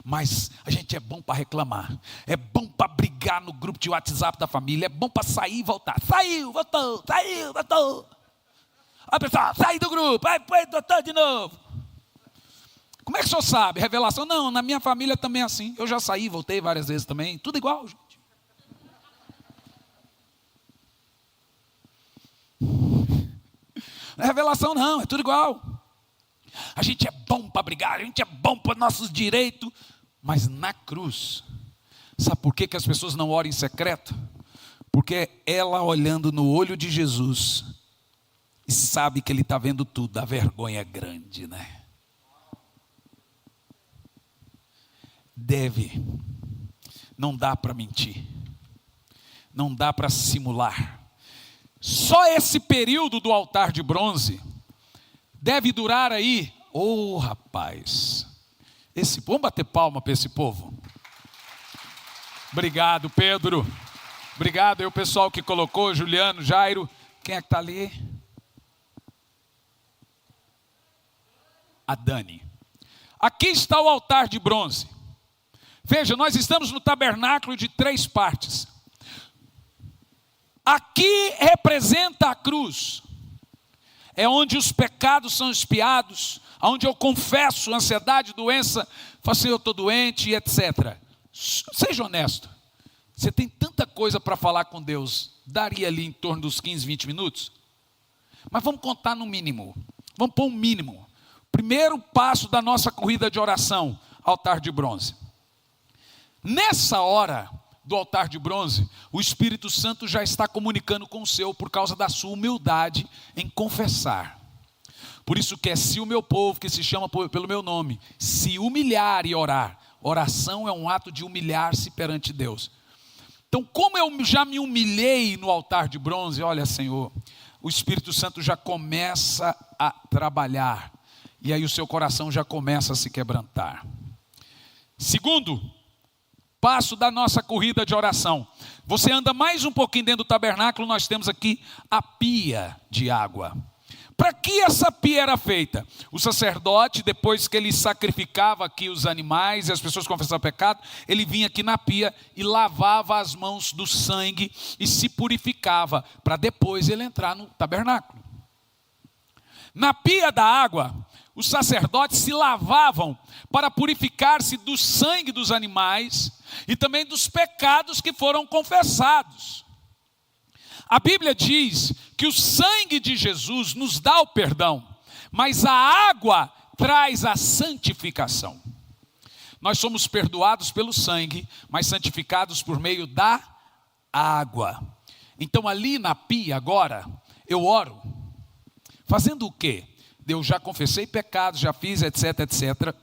Mas a gente é bom para reclamar, é bom para brigar no grupo de WhatsApp da família, é bom para sair e voltar. Saiu, voltou, saiu, voltou. Aí o pessoal, sai do grupo, aí põe o doutor de novo. Como é que o senhor sabe? Revelação? Não, na minha família também é assim. Eu já saí, voltei várias vezes também. Tudo igual, gente. Não é revelação não, é tudo igual. A gente é bom para brigar, a gente é bom para nossos direitos. Mas na cruz, sabe por que as pessoas não oram em secreto? Porque ela olhando no olho de Jesus e sabe que ele está vendo tudo, a vergonha é grande, né? Não dá para mentir, não dá para simular. Só esse período do altar de bronze deve durar aí, rapaz, vamos bater palma para esse povo. Obrigado, Pedro. Obrigado aí o pessoal que colocou, Juliano, Jairo. Quem é que está ali? A Dani. Aqui está o altar de bronze. Veja, nós estamos no tabernáculo de 3 partes. Aqui representa a cruz. É onde os pecados são expiados, onde eu confesso ansiedade, doença, falo assim, eu estou doente, etc. Seja honesto. Você tem tanta coisa para falar com Deus, daria ali em torno dos 15, 20 minutos? Mas vamos contar no mínimo. Vamos pôr um mínimo. Primeiro passo da nossa corrida de oração, altar de bronze. Nessa hora do altar de bronze, o Espírito Santo já está comunicando com o seu por causa da sua humildade em confessar. Por isso que se o meu povo, que se chama pelo meu nome, se humilhar e orar. Oração é um ato de humilhar-se perante Deus. Então, como eu já me humilhei no altar de bronze, olha, Senhor, o Espírito Santo já começa a trabalhar. E aí o seu coração já começa a se quebrantar. Segundo passo da nossa corrida de oração. Você anda mais um pouquinho dentro do tabernáculo, nós temos aqui a pia de água. Para que essa pia era feita? O sacerdote, depois que ele sacrificava aqui os animais e as pessoas confessavam pecado, ele vinha aqui na pia e lavava as mãos do sangue e se purificava, para depois ele entrar no tabernáculo. Na pia da água, os sacerdotes se lavavam para purificar-se do sangue dos animais e também dos pecados que foram confessados. A Bíblia diz que o sangue de Jesus nos dá o perdão, mas a água traz a santificação. Nós somos perdoados pelo sangue, mas santificados por meio da água. Então ali na pia agora, eu oro. Fazendo o quê? Eu já confessei pecados, já fiz, etc, etc.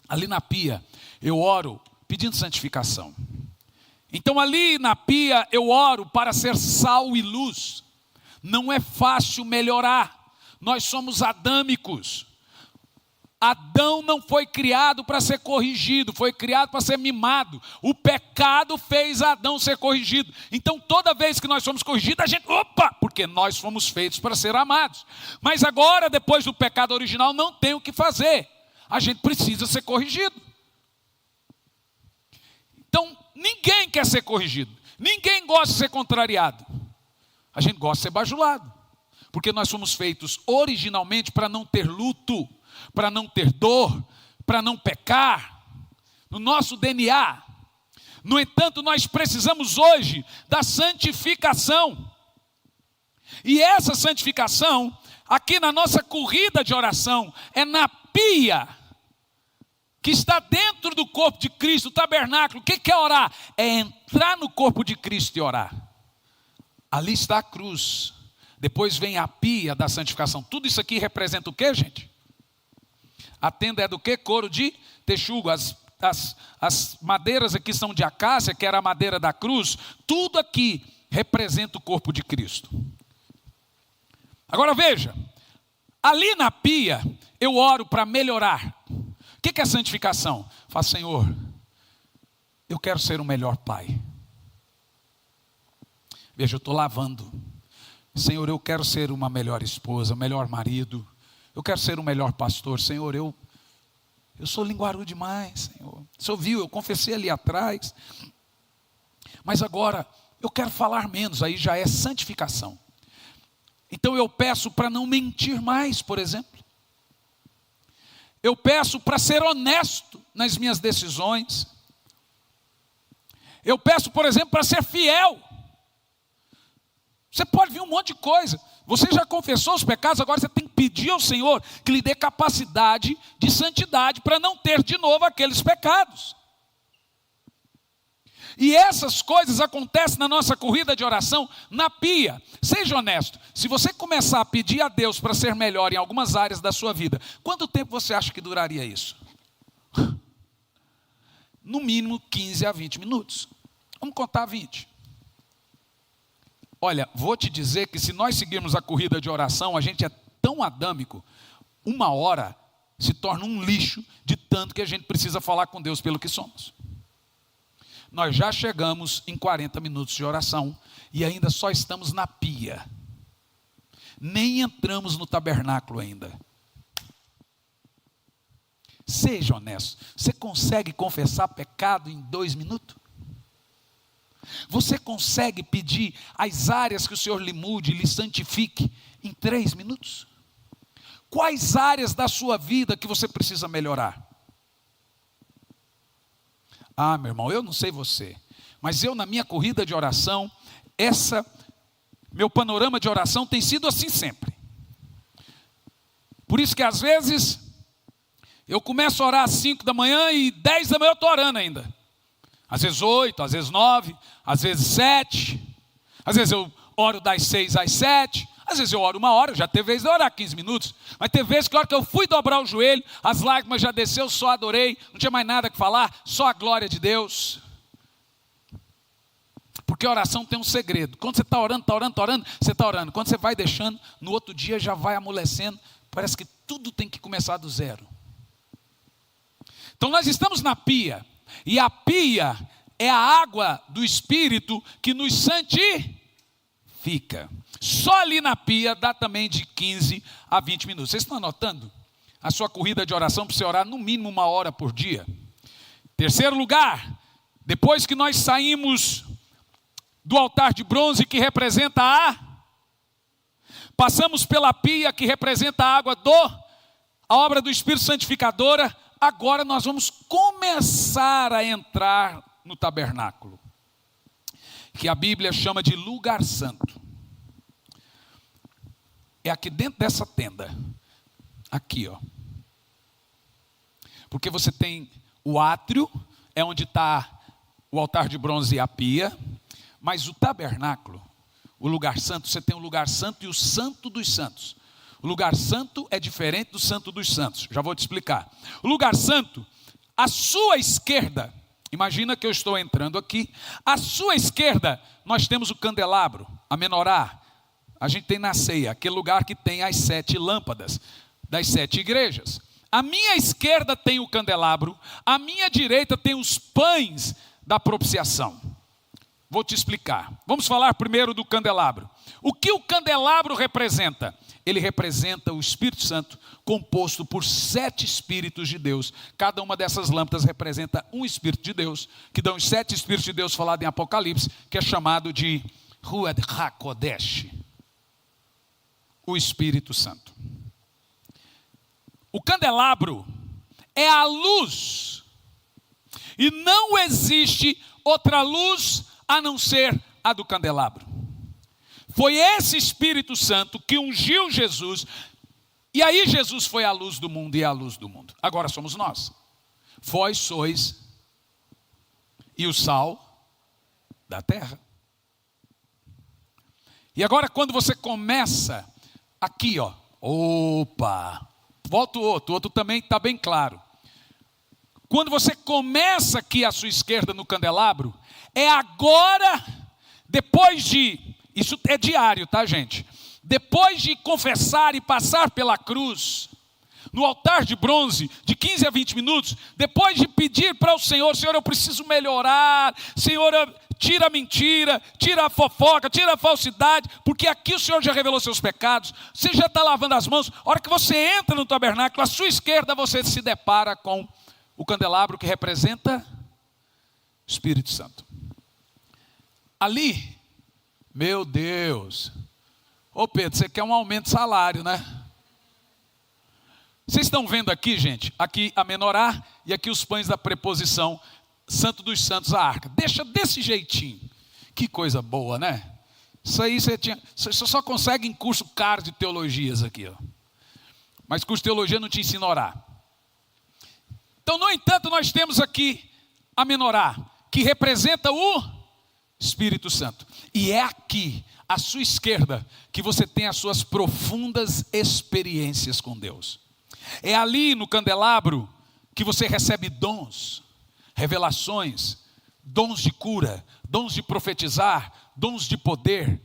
Ali na pia, eu oro pedindo santificação. Então ali na pia eu oro para ser sal e luz. Não é fácil melhorar. Nós somos adâmicos. Adão não foi criado para ser corrigido, foi criado para ser mimado. O pecado fez Adão ser corrigido. Então toda vez que nós somos corrigidos, a gente, porque nós fomos feitos para ser amados. Mas agora, depois do pecado original, não tem o que fazer. A gente precisa ser corrigido. Então, ninguém quer ser corrigido. Ninguém gosta de ser contrariado. A gente gosta de ser bajulado. Porque nós fomos feitos originalmente para não ter luto, para não ter dor, para não pecar. No nosso DNA. No entanto, nós precisamos hoje da santificação. E essa santificação, aqui na nossa corrida de oração, é na pia que está dentro do corpo de Cristo, o tabernáculo. O que é orar? É entrar no corpo de Cristo e orar. Ali está a cruz. Depois vem a pia da santificação. Tudo isso aqui representa o que, gente? A tenda é do que? Couro de texugo. As madeiras aqui são de acácia, que era a madeira da cruz. Tudo aqui representa o corpo de Cristo. Agora veja, ali na pia eu oro para melhorar. O que é santificação? Fala, Senhor, eu quero ser um melhor pai. Veja, eu estou lavando. Senhor, eu quero ser uma melhor esposa, um melhor marido. Eu quero ser um melhor pastor. Senhor, eu sou linguarudo demais, Senhor. O Senhor viu, eu confessei ali atrás. Mas agora, eu quero falar menos, aí já é santificação. Então eu peço para não mentir mais, por exemplo. Eu peço para ser honesto nas minhas decisões. Eu peço, por exemplo, para ser fiel. Você pode vir um monte de coisa. Você já confessou os pecados, agora você tem que pedir ao Senhor que lhe dê capacidade de santidade para não ter de novo aqueles pecados. E essas coisas acontecem na nossa corrida de oração, na pia. Seja honesto, se você começar a pedir a Deus para ser melhor em algumas áreas da sua vida, quanto tempo você acha que duraria isso? No mínimo 15 a 20 minutos. Vamos contar 20. Olha, vou te dizer que se nós seguirmos a corrida de oração, a gente é tão adâmico, 1 hora se torna um lixo de tanto que a gente precisa falar com Deus pelo que somos. Nós já chegamos em 40 minutos de oração e ainda só estamos na pia. Nem entramos no tabernáculo ainda. Seja honesto, você consegue confessar pecado em 2 minutos? Você consegue pedir as áreas que o Senhor lhe mude, lhe santifique em 3 minutos? Quais áreas da sua vida que você precisa melhorar? Ah, meu irmão, eu não sei você, mas eu na minha corrida de oração, meu panorama de oração tem sido assim sempre. Por isso que às vezes, eu começo a orar às 5 da manhã e 10 da manhã eu estou orando ainda. Às vezes 8, às vezes 9, às vezes 7. Às vezes eu oro das 6 às 7. Às vezes eu oro 1 hora, já teve vez de orar 15 minutos. Mas teve vezes que a hora que eu fui dobrar o joelho, as lágrimas já desceu, só adorei. Não tinha mais nada que falar, só a glória de Deus. Porque a oração tem um segredo. Quando você está orando, você está orando. Quando você vai deixando, no outro dia já vai amolecendo. Parece que tudo tem que começar do zero. Então nós estamos na pia. E a pia é a água do Espírito que nos santifica. Só ali na pia dá também de 15 a 20 minutos. Vocês estão anotando? A sua corrida de oração para você orar no mínimo 1 hora por dia. Terceiro lugar, depois que nós saímos do altar de bronze que representa passamos pela pia que representa a água a obra do Espírito Santificadora. Agora nós vamos começar a entrar no tabernáculo, que a Bíblia chama de lugar santo. É aqui dentro dessa tenda, aqui ó. Porque você tem o átrio, é onde está o altar de bronze e a pia, mas o tabernáculo, o lugar santo, você tem o lugar santo e o santo dos santos. O lugar santo é diferente do santo dos santos. Já vou te explicar. O lugar santo, à sua esquerda, imagina que eu estou entrando aqui. À sua esquerda, nós temos o candelabro, a menorá. A gente tem na ceia, aquele lugar que tem as 7 lâmpadas das 7 igrejas. À minha esquerda tem o candelabro, à minha direita tem os pães da propiciação. Vou te explicar. Vamos falar primeiro do candelabro. O que o candelabro representa? Ele representa o Espírito Santo, composto por 7 Espíritos de Deus. Cada uma dessas lâmpadas representa um Espírito de Deus, que dão os 7 Espíritos de Deus falado em Apocalipse, que é chamado de Ruach HaKodesh, o Espírito Santo. O candelabro é a luz, e não existe outra luz a não ser a do candelabro. Foi esse Espírito Santo que ungiu Jesus, e aí Jesus foi a luz do mundo e é a luz do mundo. Agora somos nós. Vós sois e o sal da terra. E agora quando você começa aqui, ó, volta o outro também está bem claro. Quando você começa aqui à sua esquerda no candelabro, é agora, depois de... Isso é diário, tá, gente? Depois de confessar e passar pela cruz, no altar de bronze, de 15 a 20 minutos, depois de pedir para o Senhor, Senhor, eu preciso melhorar, Senhor, tira a mentira, tira a fofoca, tira a falsidade, porque aqui o Senhor já revelou seus pecados, você já está lavando as mãos. A hora que você entra no tabernáculo, à sua esquerda você se depara com o candelabro que representa o Espírito Santo. Ali, meu Deus, Ô Pedro, você quer um aumento de salário, né? Vocês estão vendo aqui, gente? Aqui a menorá e aqui os pães da preposição, Santo dos Santos, a arca. Deixa desse jeitinho. Que coisa boa, né? Isso aí você só consegue em curso caro de teologias aqui, ó. Mas curso de teologia não te ensina a orar. Então, no entanto, nós temos aqui a menorá, que representa o Espírito Santo. E é aqui, à sua esquerda, que você tem as suas profundas experiências com Deus. É ali no candelabro que você recebe dons, revelações, dons de cura, dons de profetizar, dons de poder,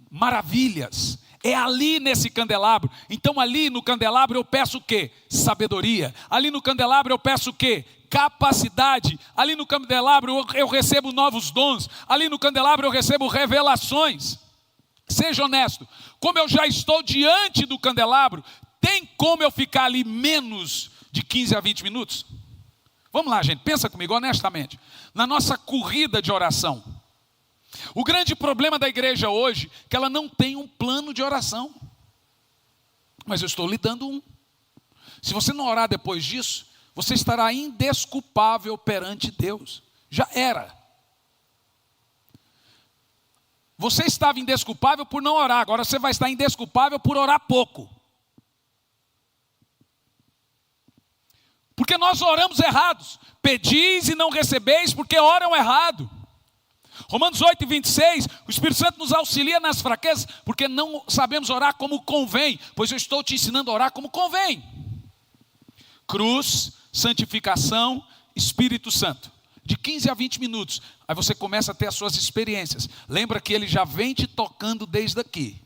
maravilhas. É ali nesse candelabro. Então ali no candelabro eu peço o quê? Sabedoria. Ali no candelabro eu peço o quê? Capacidade. Ali no candelabro eu recebo novos dons. Ali no candelabro eu recebo revelações. Seja honesto, como eu já estou diante do candelabro, tem como eu ficar ali menos de 15 a 20 minutos? Vamos lá, gente, pensa comigo honestamente. Na nossa corrida de oração, o grande problema da igreja hoje é que ela não tem um plano de oração. Mas eu estou lhe dando um. Se você não orar depois disso, você estará indesculpável perante Deus. Já era. Você estava indesculpável por não orar, agora você vai estar indesculpável por orar pouco. Porque nós oramos errados. Pedis e não recebeis porque oram errado. Romanos 8:26, o Espírito Santo nos auxilia nas fraquezas, porque não sabemos orar como convém, pois eu estou te ensinando a orar como convém. Cruz, santificação, Espírito Santo. De 15 a 20 minutos, aí você começa a ter as suas experiências. Lembra que ele já vem te tocando desde aqui.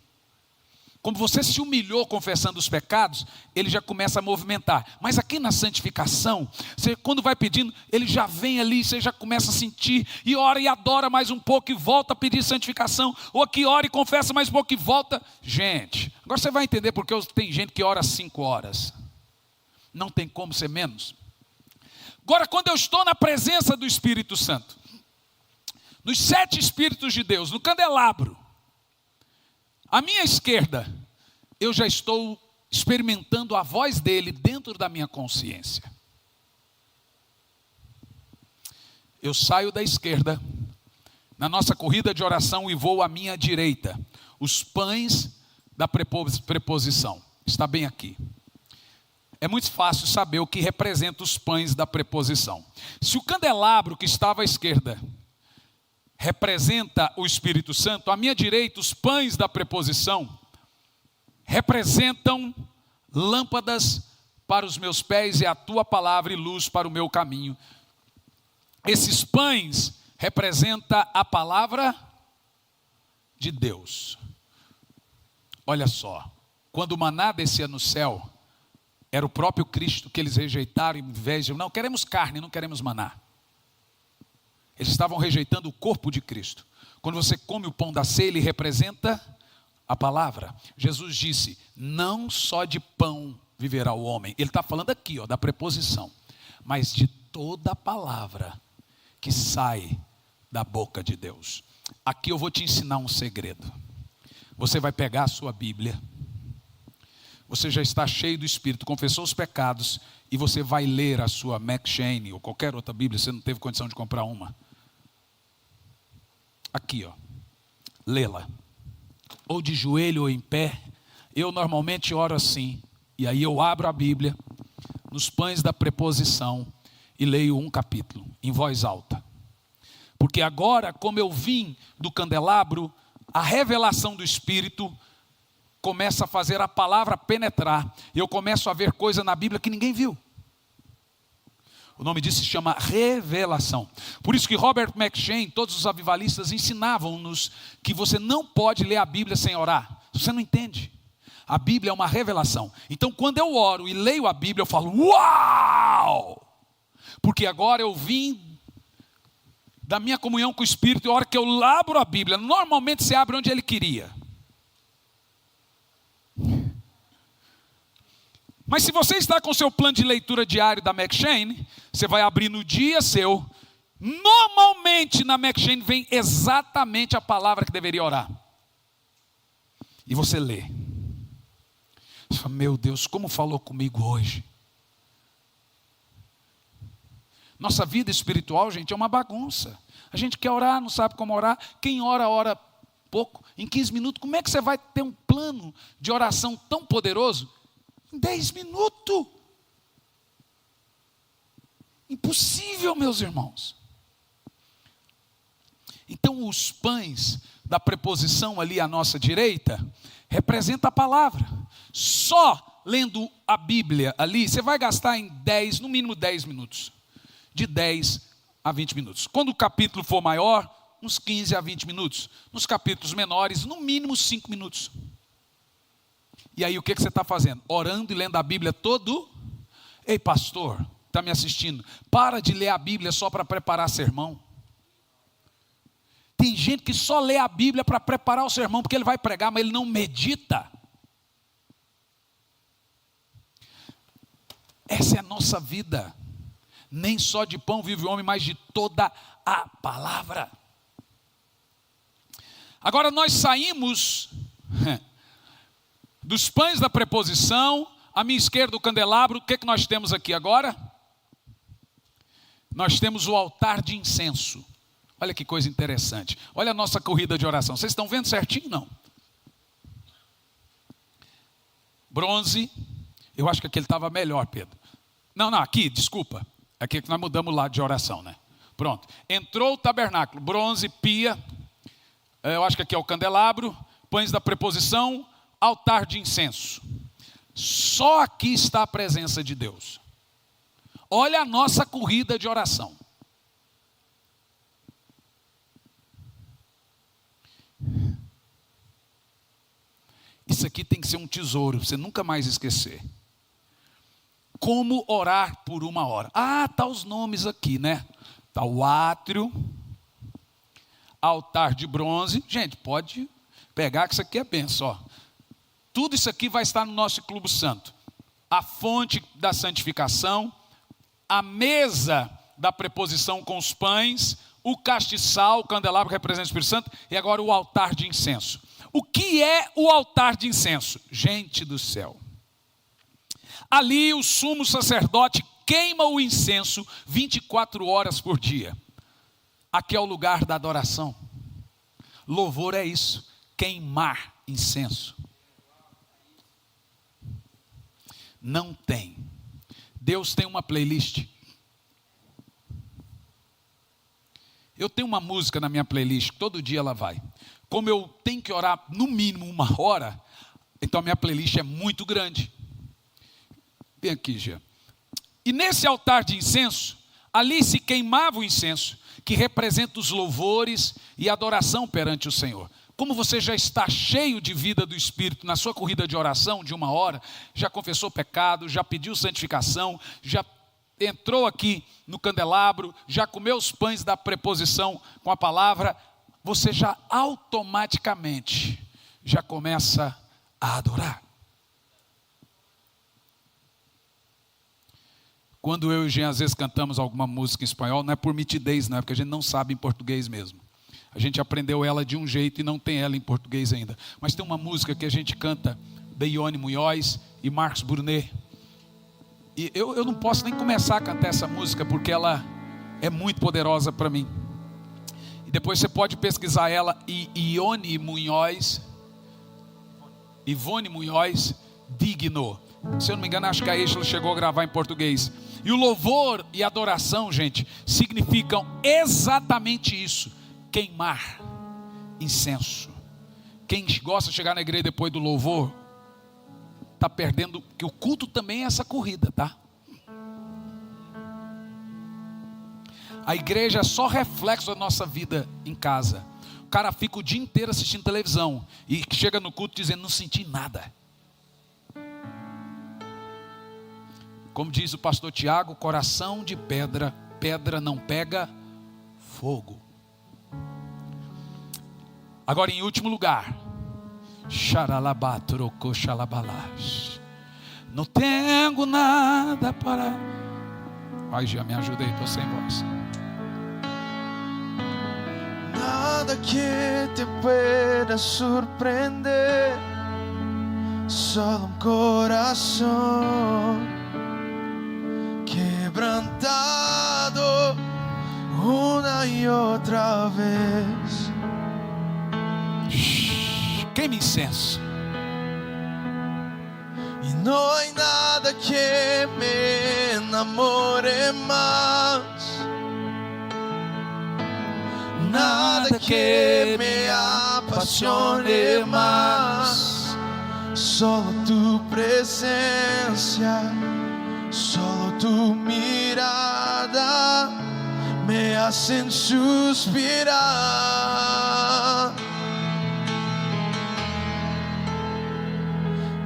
Como você se humilhou confessando os pecados, ele já começa a movimentar. Mas aqui na santificação, você quando vai pedindo, ele já vem ali, você já começa a sentir, e ora e adora mais um pouco e volta a pedir santificação. Ou aqui ora e confessa mais um pouco e volta. Gente, agora você vai entender porque tem gente que ora 5 horas. Não tem como ser menos. Agora quando eu estou na presença do Espírito Santo, nos 7 Espíritos de Deus, no candelabro, à minha esquerda, eu já estou experimentando a voz dele dentro da minha consciência. Eu saio da esquerda, na nossa corrida de oração, e vou à minha direita. Os pães da preposição. Está bem aqui. É muito fácil saber o que representa os pães da preposição. Se o candelabro que estava à esquerda representa o Espírito Santo, à minha direita, os pães da preposição representam lâmpadas para os meus pés e a tua palavra e luz para o meu caminho. Esses pães representam a palavra de Deus. Olha só, quando o maná descia no céu, era o próprio Cristo que eles rejeitaram, em vez de, não queremos carne, não queremos maná. Eles estavam rejeitando o corpo de Cristo. Quando você come o pão da ceia, ele representa a palavra. Jesus disse, não só de pão viverá o homem. Ele está falando aqui, ó, da preposição. Mas de toda a palavra que sai da boca de Deus. Aqui eu vou te ensinar um segredo. Você vai pegar a sua Bíblia. Você já está cheio do Espírito, confessou os pecados, e você vai ler a sua McCheyne ou qualquer outra Bíblia, você não teve condição de comprar uma. Aqui, ó, lê-la, ou de joelho ou em pé. Eu normalmente oro assim, e aí eu abro a Bíblia, nos pães da preposição, e leio um capítulo, em voz alta. Porque agora, como eu vim do candelabro, a revelação do Espírito começa a fazer a palavra penetrar, e eu começo a ver coisa na Bíblia que ninguém viu. O nome disso se chama revelação. Por isso que Robert McCheyne, todos os avivalistas ensinavam-nos que você não pode ler a Bíblia sem orar. Você não entende. A Bíblia é uma revelação. Então quando eu oro e leio a Bíblia, eu falo, uau! Porque agora eu vim da minha comunhão com o Espírito, e a hora que eu abro a Bíblia, normalmente se abre onde ele queria. Mas se você está com o seu plano de leitura diário da McCheyne, você vai abrir no dia seu. Normalmente na McCheyne vem exatamente a palavra que deveria orar. e você lê. Você fala, meu Deus, como falou comigo hoje. Nossa vida espiritual, gente, é uma bagunça. A gente quer orar, não sabe como orar. Quem ora, ora pouco. Em 15 minutos, como é que você vai ter um plano de oração tão poderoso? Em 10 minutos. Impossível, meus irmãos. Então, os pães da preposição ali à nossa direita, representa a palavra. Só lendo a Bíblia ali, você vai gastar em 10, no mínimo 10 minutos. De 10 a 20 minutos. Quando o capítulo for maior, uns 15 a 20 minutos. Nos capítulos menores, no mínimo 5 minutos. E aí o que você está fazendo? Orando e lendo a Bíblia todo? Ei, pastor, está me assistindo, para de ler a Bíblia só para preparar sermão. Tem gente que só lê a Bíblia para preparar o sermão, porque ele vai pregar, mas ele não medita. Essa é a nossa vida. Nem só de pão vive o homem, mas de toda a palavra. Agora nós saímos dos pães da preposição, à minha esquerda o candelabro. O que que nós temos aqui agora? Nós temos o altar de incenso. Olha que coisa interessante. Olha a nossa corrida de oração. Vocês estão vendo certinho? Não. Bronze. Eu acho que aquele estava melhor, Pedro. Não, aqui, desculpa. Aqui que nós mudamos o lado de oração, né? Pronto. Entrou o tabernáculo. Bronze, pia. Eu acho que aqui é o candelabro. Pães da preposição. Altar de incenso. Só aqui está a presença de Deus. Olha a nossa corrida de oração. Isso aqui tem que ser um tesouro, você nunca mais esquecer. Como orar por 1 hora? Tá os nomes aqui, né? Tá o átrio, altar de bronze. Gente, pode pegar que isso aqui é benção, ó. Tudo isso aqui vai estar no nosso clube santo. A fonte da santificação, a mesa da preposição com os pães, o castiçal, o candelabro que representa o Espírito Santo, e agora o altar de incenso. O que é o altar de incenso? Gente do céu. Ali o sumo sacerdote queima o incenso 24 horas por dia. Aqui é o lugar da adoração. Louvor é isso, queimar incenso. Não tem. Deus tem uma playlist. Eu tenho uma música na minha playlist, todo dia ela vai. Como eu tenho que orar no mínimo 1 hora, então a minha playlist é muito grande. Vem aqui, Gia. E nesse altar de incenso, ali se queimava o incenso, que representa os louvores e adoração perante o Senhor. Como você já está cheio de vida do Espírito na sua corrida de oração de 1 hora, já confessou pecado, já pediu santificação, já entrou aqui no candelabro, já comeu os pães da preposição com a palavra, você já automaticamente já começa a adorar. Quando eu e o Jean às vezes cantamos alguma música em espanhol, não é por mitidez, não é porque a gente não sabe em português mesmo. A gente aprendeu ela de um jeito e não tem ela em português ainda. Mas tem uma música que a gente canta, de Ione Munhoz e Marcos Brunet. E eu não posso nem começar a cantar essa música porque ela é muito poderosa para mim. E depois você pode pesquisar ela, Ivone Munhoz, Digno. Se eu não me engano, acho que a Eixla chegou a gravar em português. E o louvor e a adoração, gente, significam exatamente isso. Queimar incenso. Quem gosta de chegar na igreja depois do louvor, está perdendo, que o culto também é essa corrida, tá? A igreja é só reflexo da nossa vida em casa. O cara fica o dia inteiro assistindo televisão e chega no culto dizendo, não senti nada. Como diz o pastor Tiago, coração de pedra, pedra não pega fogo. Agora em último lugar, não tenho nada para... Ai, já me ajudei, estou sem voz. Nada que te pueda surpreender. solo un corazón quebrantado una y otra vez. Queime incenso. Y no hay nada que me enamore más, nada que me apasione más. Solo tu presencia, solo tu mirada me hacen suspirar.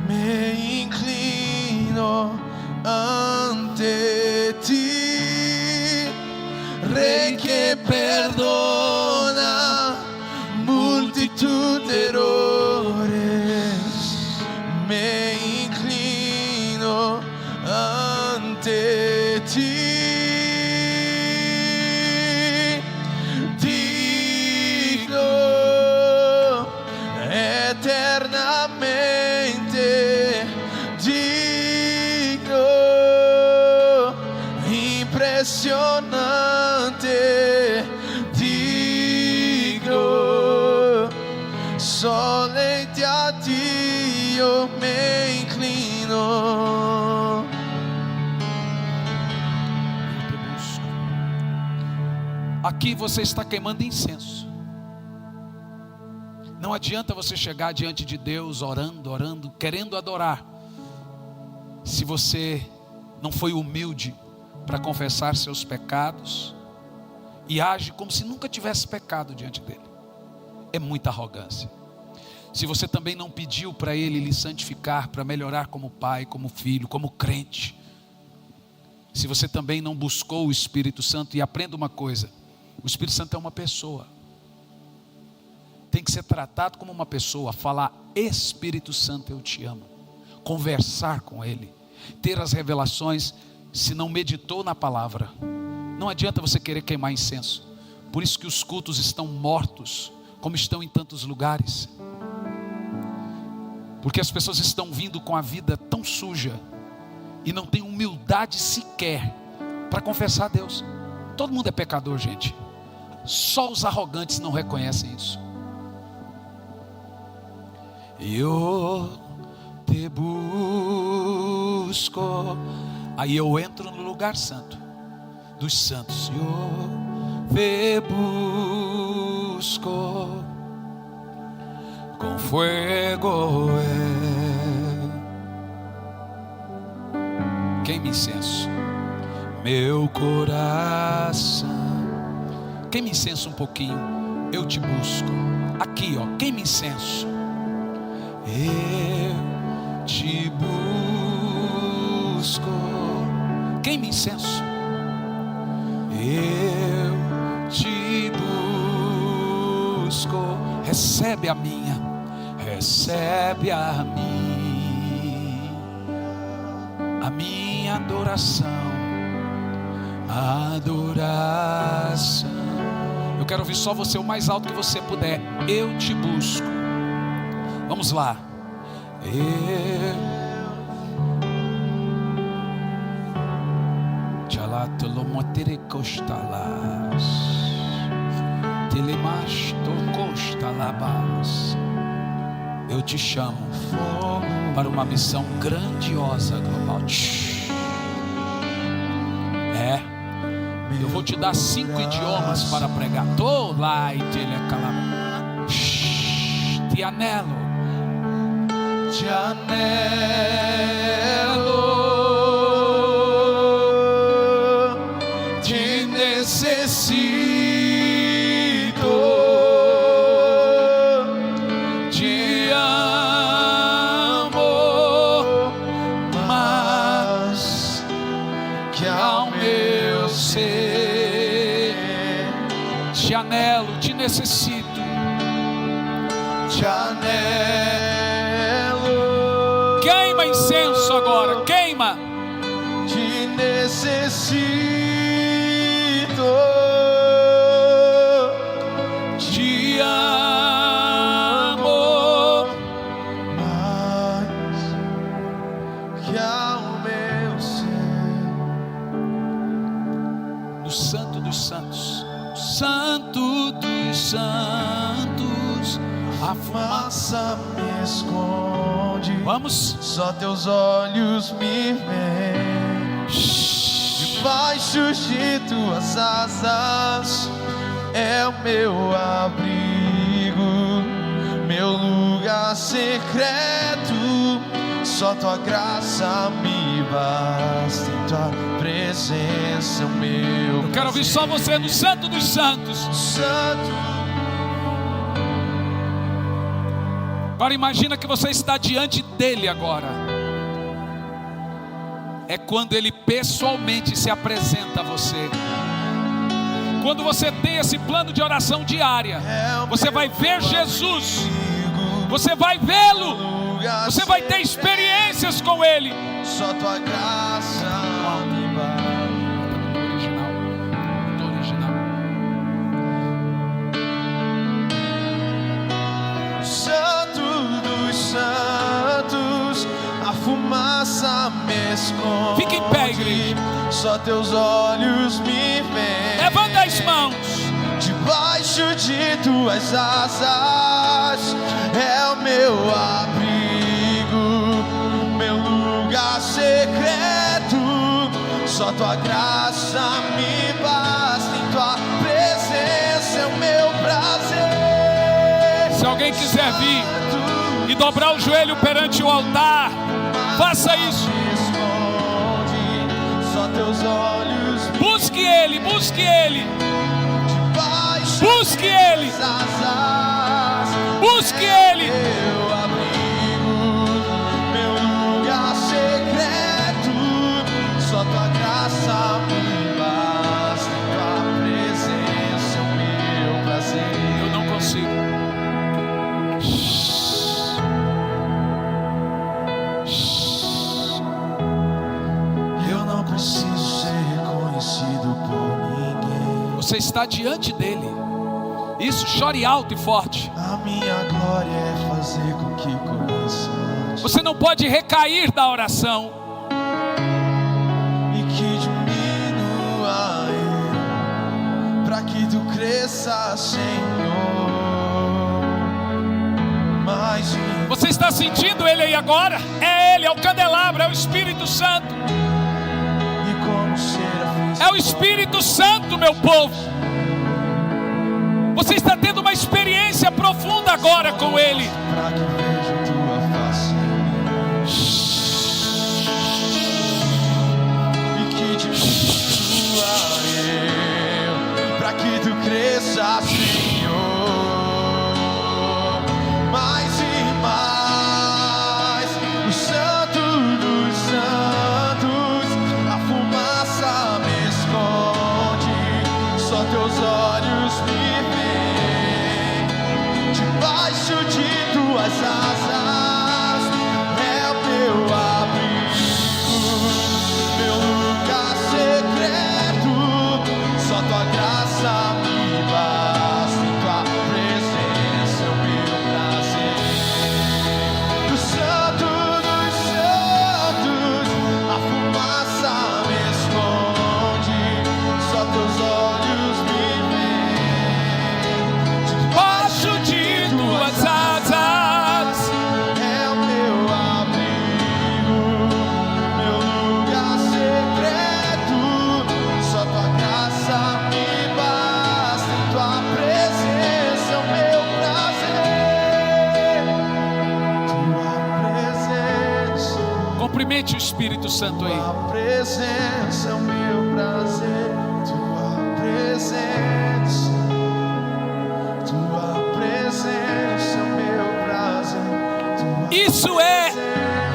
Me inclino ante ti, Rey que perdona multitud de errores. Me inclino ante ti, digno eternamente, digno, impresionante, digno, solamente a ti yo me inclino. Aqui você está queimando incenso. Não adianta você chegar diante de Deus orando, querendo adorar, se você não foi humilde para confessar seus pecados e age como se nunca tivesse pecado diante dele. É muita arrogância. Se você também não pediu para ele lhe santificar, para melhorar como pai, como filho, como crente, se você também não buscou o Espírito Santo, e aprenda uma coisa: o Espírito Santo é uma pessoa, tem que ser tratado como uma pessoa. Falar: Espírito Santo, eu te amo. Conversar com ele, ter as revelações. Se não meditou na palavra, não adianta você querer queimar incenso. Por isso que os cultos estão mortos, como estão em tantos lugares, porque as pessoas estão vindo com a vida tão suja e não tem humildade sequer para confessar a Deus. Todo mundo é pecador, gente. Só os arrogantes não reconhecem isso. Eu te busco. Aí eu entro no lugar santo dos santos. Eu te busco com fuego. Queime incenso, meu coração. Queime incenso um pouquinho. Eu te busco. Aqui, ó, queime incenso. Eu te busco. Queime incenso. Eu te busco. Recebe a minha, recebe a minha adoração, adoração. Eu quero ouvir só você, o mais alto que você puder. Eu te busco. Vamos lá. Eu te chamo para uma missão grandiosa, global. Eu vou te dar 5 idiomas para pregar. Tô lá e te anelo, te anelo, te necessito. Te anelo, te necessito. Te anelo. Queima incenso agora, queima. Te necessito. Te amo. Mas que ao meu ser, no Santo dos Santos, Santo dos Santos, a fumaça fumaça me esconde. Vamos. Só teus olhos me veem. Debaixo de tuas asas é o meu abrigo, meu lugar secreto. Só tua graça me basta, em tua presença é o meu. Eu quero ouvir só você no Santo dos Santos. Santo. Agora imagina que você está diante dele agora. É quando ele pessoalmente se apresenta a você. Quando você tem esse plano de oração diária, você vai ver Jesus, você vai vê-lo, você vai ter experiências com ele. Só tua graça me basta. Do original. Santo dos santos, a fumaça me esconde. Fique em pé, igreja. Só teus olhos me veem. Levanta as mãos. Debaixo de tuas asas é o meu abrigo, meu lugar secreto. Só tua graça me basta, em tua presença é o meu prazer. Se alguém quiser vir e dobrar o joelho perante o altar, faça isso. Só teus olhos me Busque ele, busque ele, debaixo busque ele, das asas. busque ele. Meu abrigo, meu lugar secreto. Só tua graça me basta, tua presença é o meu prazer. Eu não consigo. Eu não preciso ser reconhecido por ninguém. Você está diante dele. Isso, chore alto e forte. A minha glória é fazer com que conheça Você não pode recair da oração. e que diminua eu, para que tu cresça, Senhor. Mais Você está sentindo ele aí agora? É ele, é o candelabro, é o Espírito Santo. e como serafins. É o Espírito Santo, meu povo. Você está tendo uma experiência profunda agora com ele. Para que veja tua face e que diminua eu, para que tu cresça, Senhor. Mais e mais, o Santo dos Santos, a fumaça me esconde. Só teus olhos me veem. Debaixo de tuas asas é o meu abrigo, meu lugar secreto. Só tua graça me basta, em tua presença é o meu prazer. Do Santo dos Santos, a fumaça me esconde. Só teus olhos me veem. Debaixo de tuas asas. É o meu abrigo, meu lugar secreto. Só tua graça me basta, em tua presença é o meu prazer. Tua presença, Cumprimente o Espírito Santo aí. tua presença é o meu prazer. Tua presença, tua presença é o meu prazer. Tua Isso é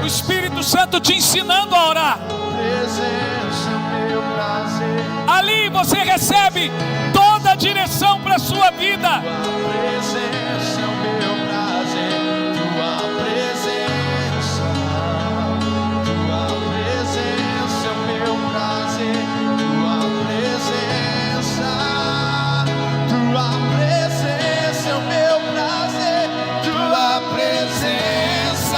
o Espírito Santo te ensinando a orar. presença é o meu prazer. Ali você recebe toda a direção para a sua vida. Tua presença é o meu prazer. Tua presença é o meu prazer. Tua presença é o meu prazer. Tua presença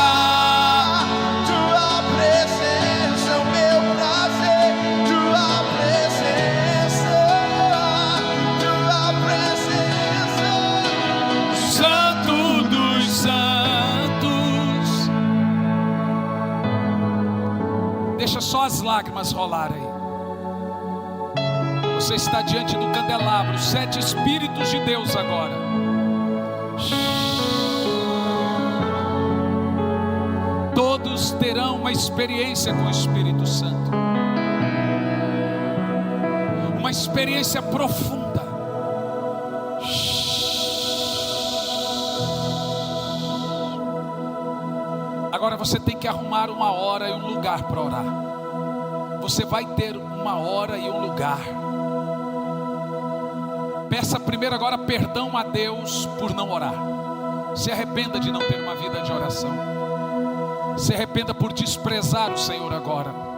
Deixa só as lágrimas rolarem. Você está diante do candelabro, 7 Espíritos de Deus agora. Todos terão uma experiência com o Espírito Santo, uma experiência profunda. Agora você tem que arrumar uma hora e um lugar para orar. Você vai ter uma hora e um lugar. Peça primeiro agora perdão a Deus por não orar. Se arrependa de não ter uma vida de oração. Se arrependa por desprezar o Senhor agora.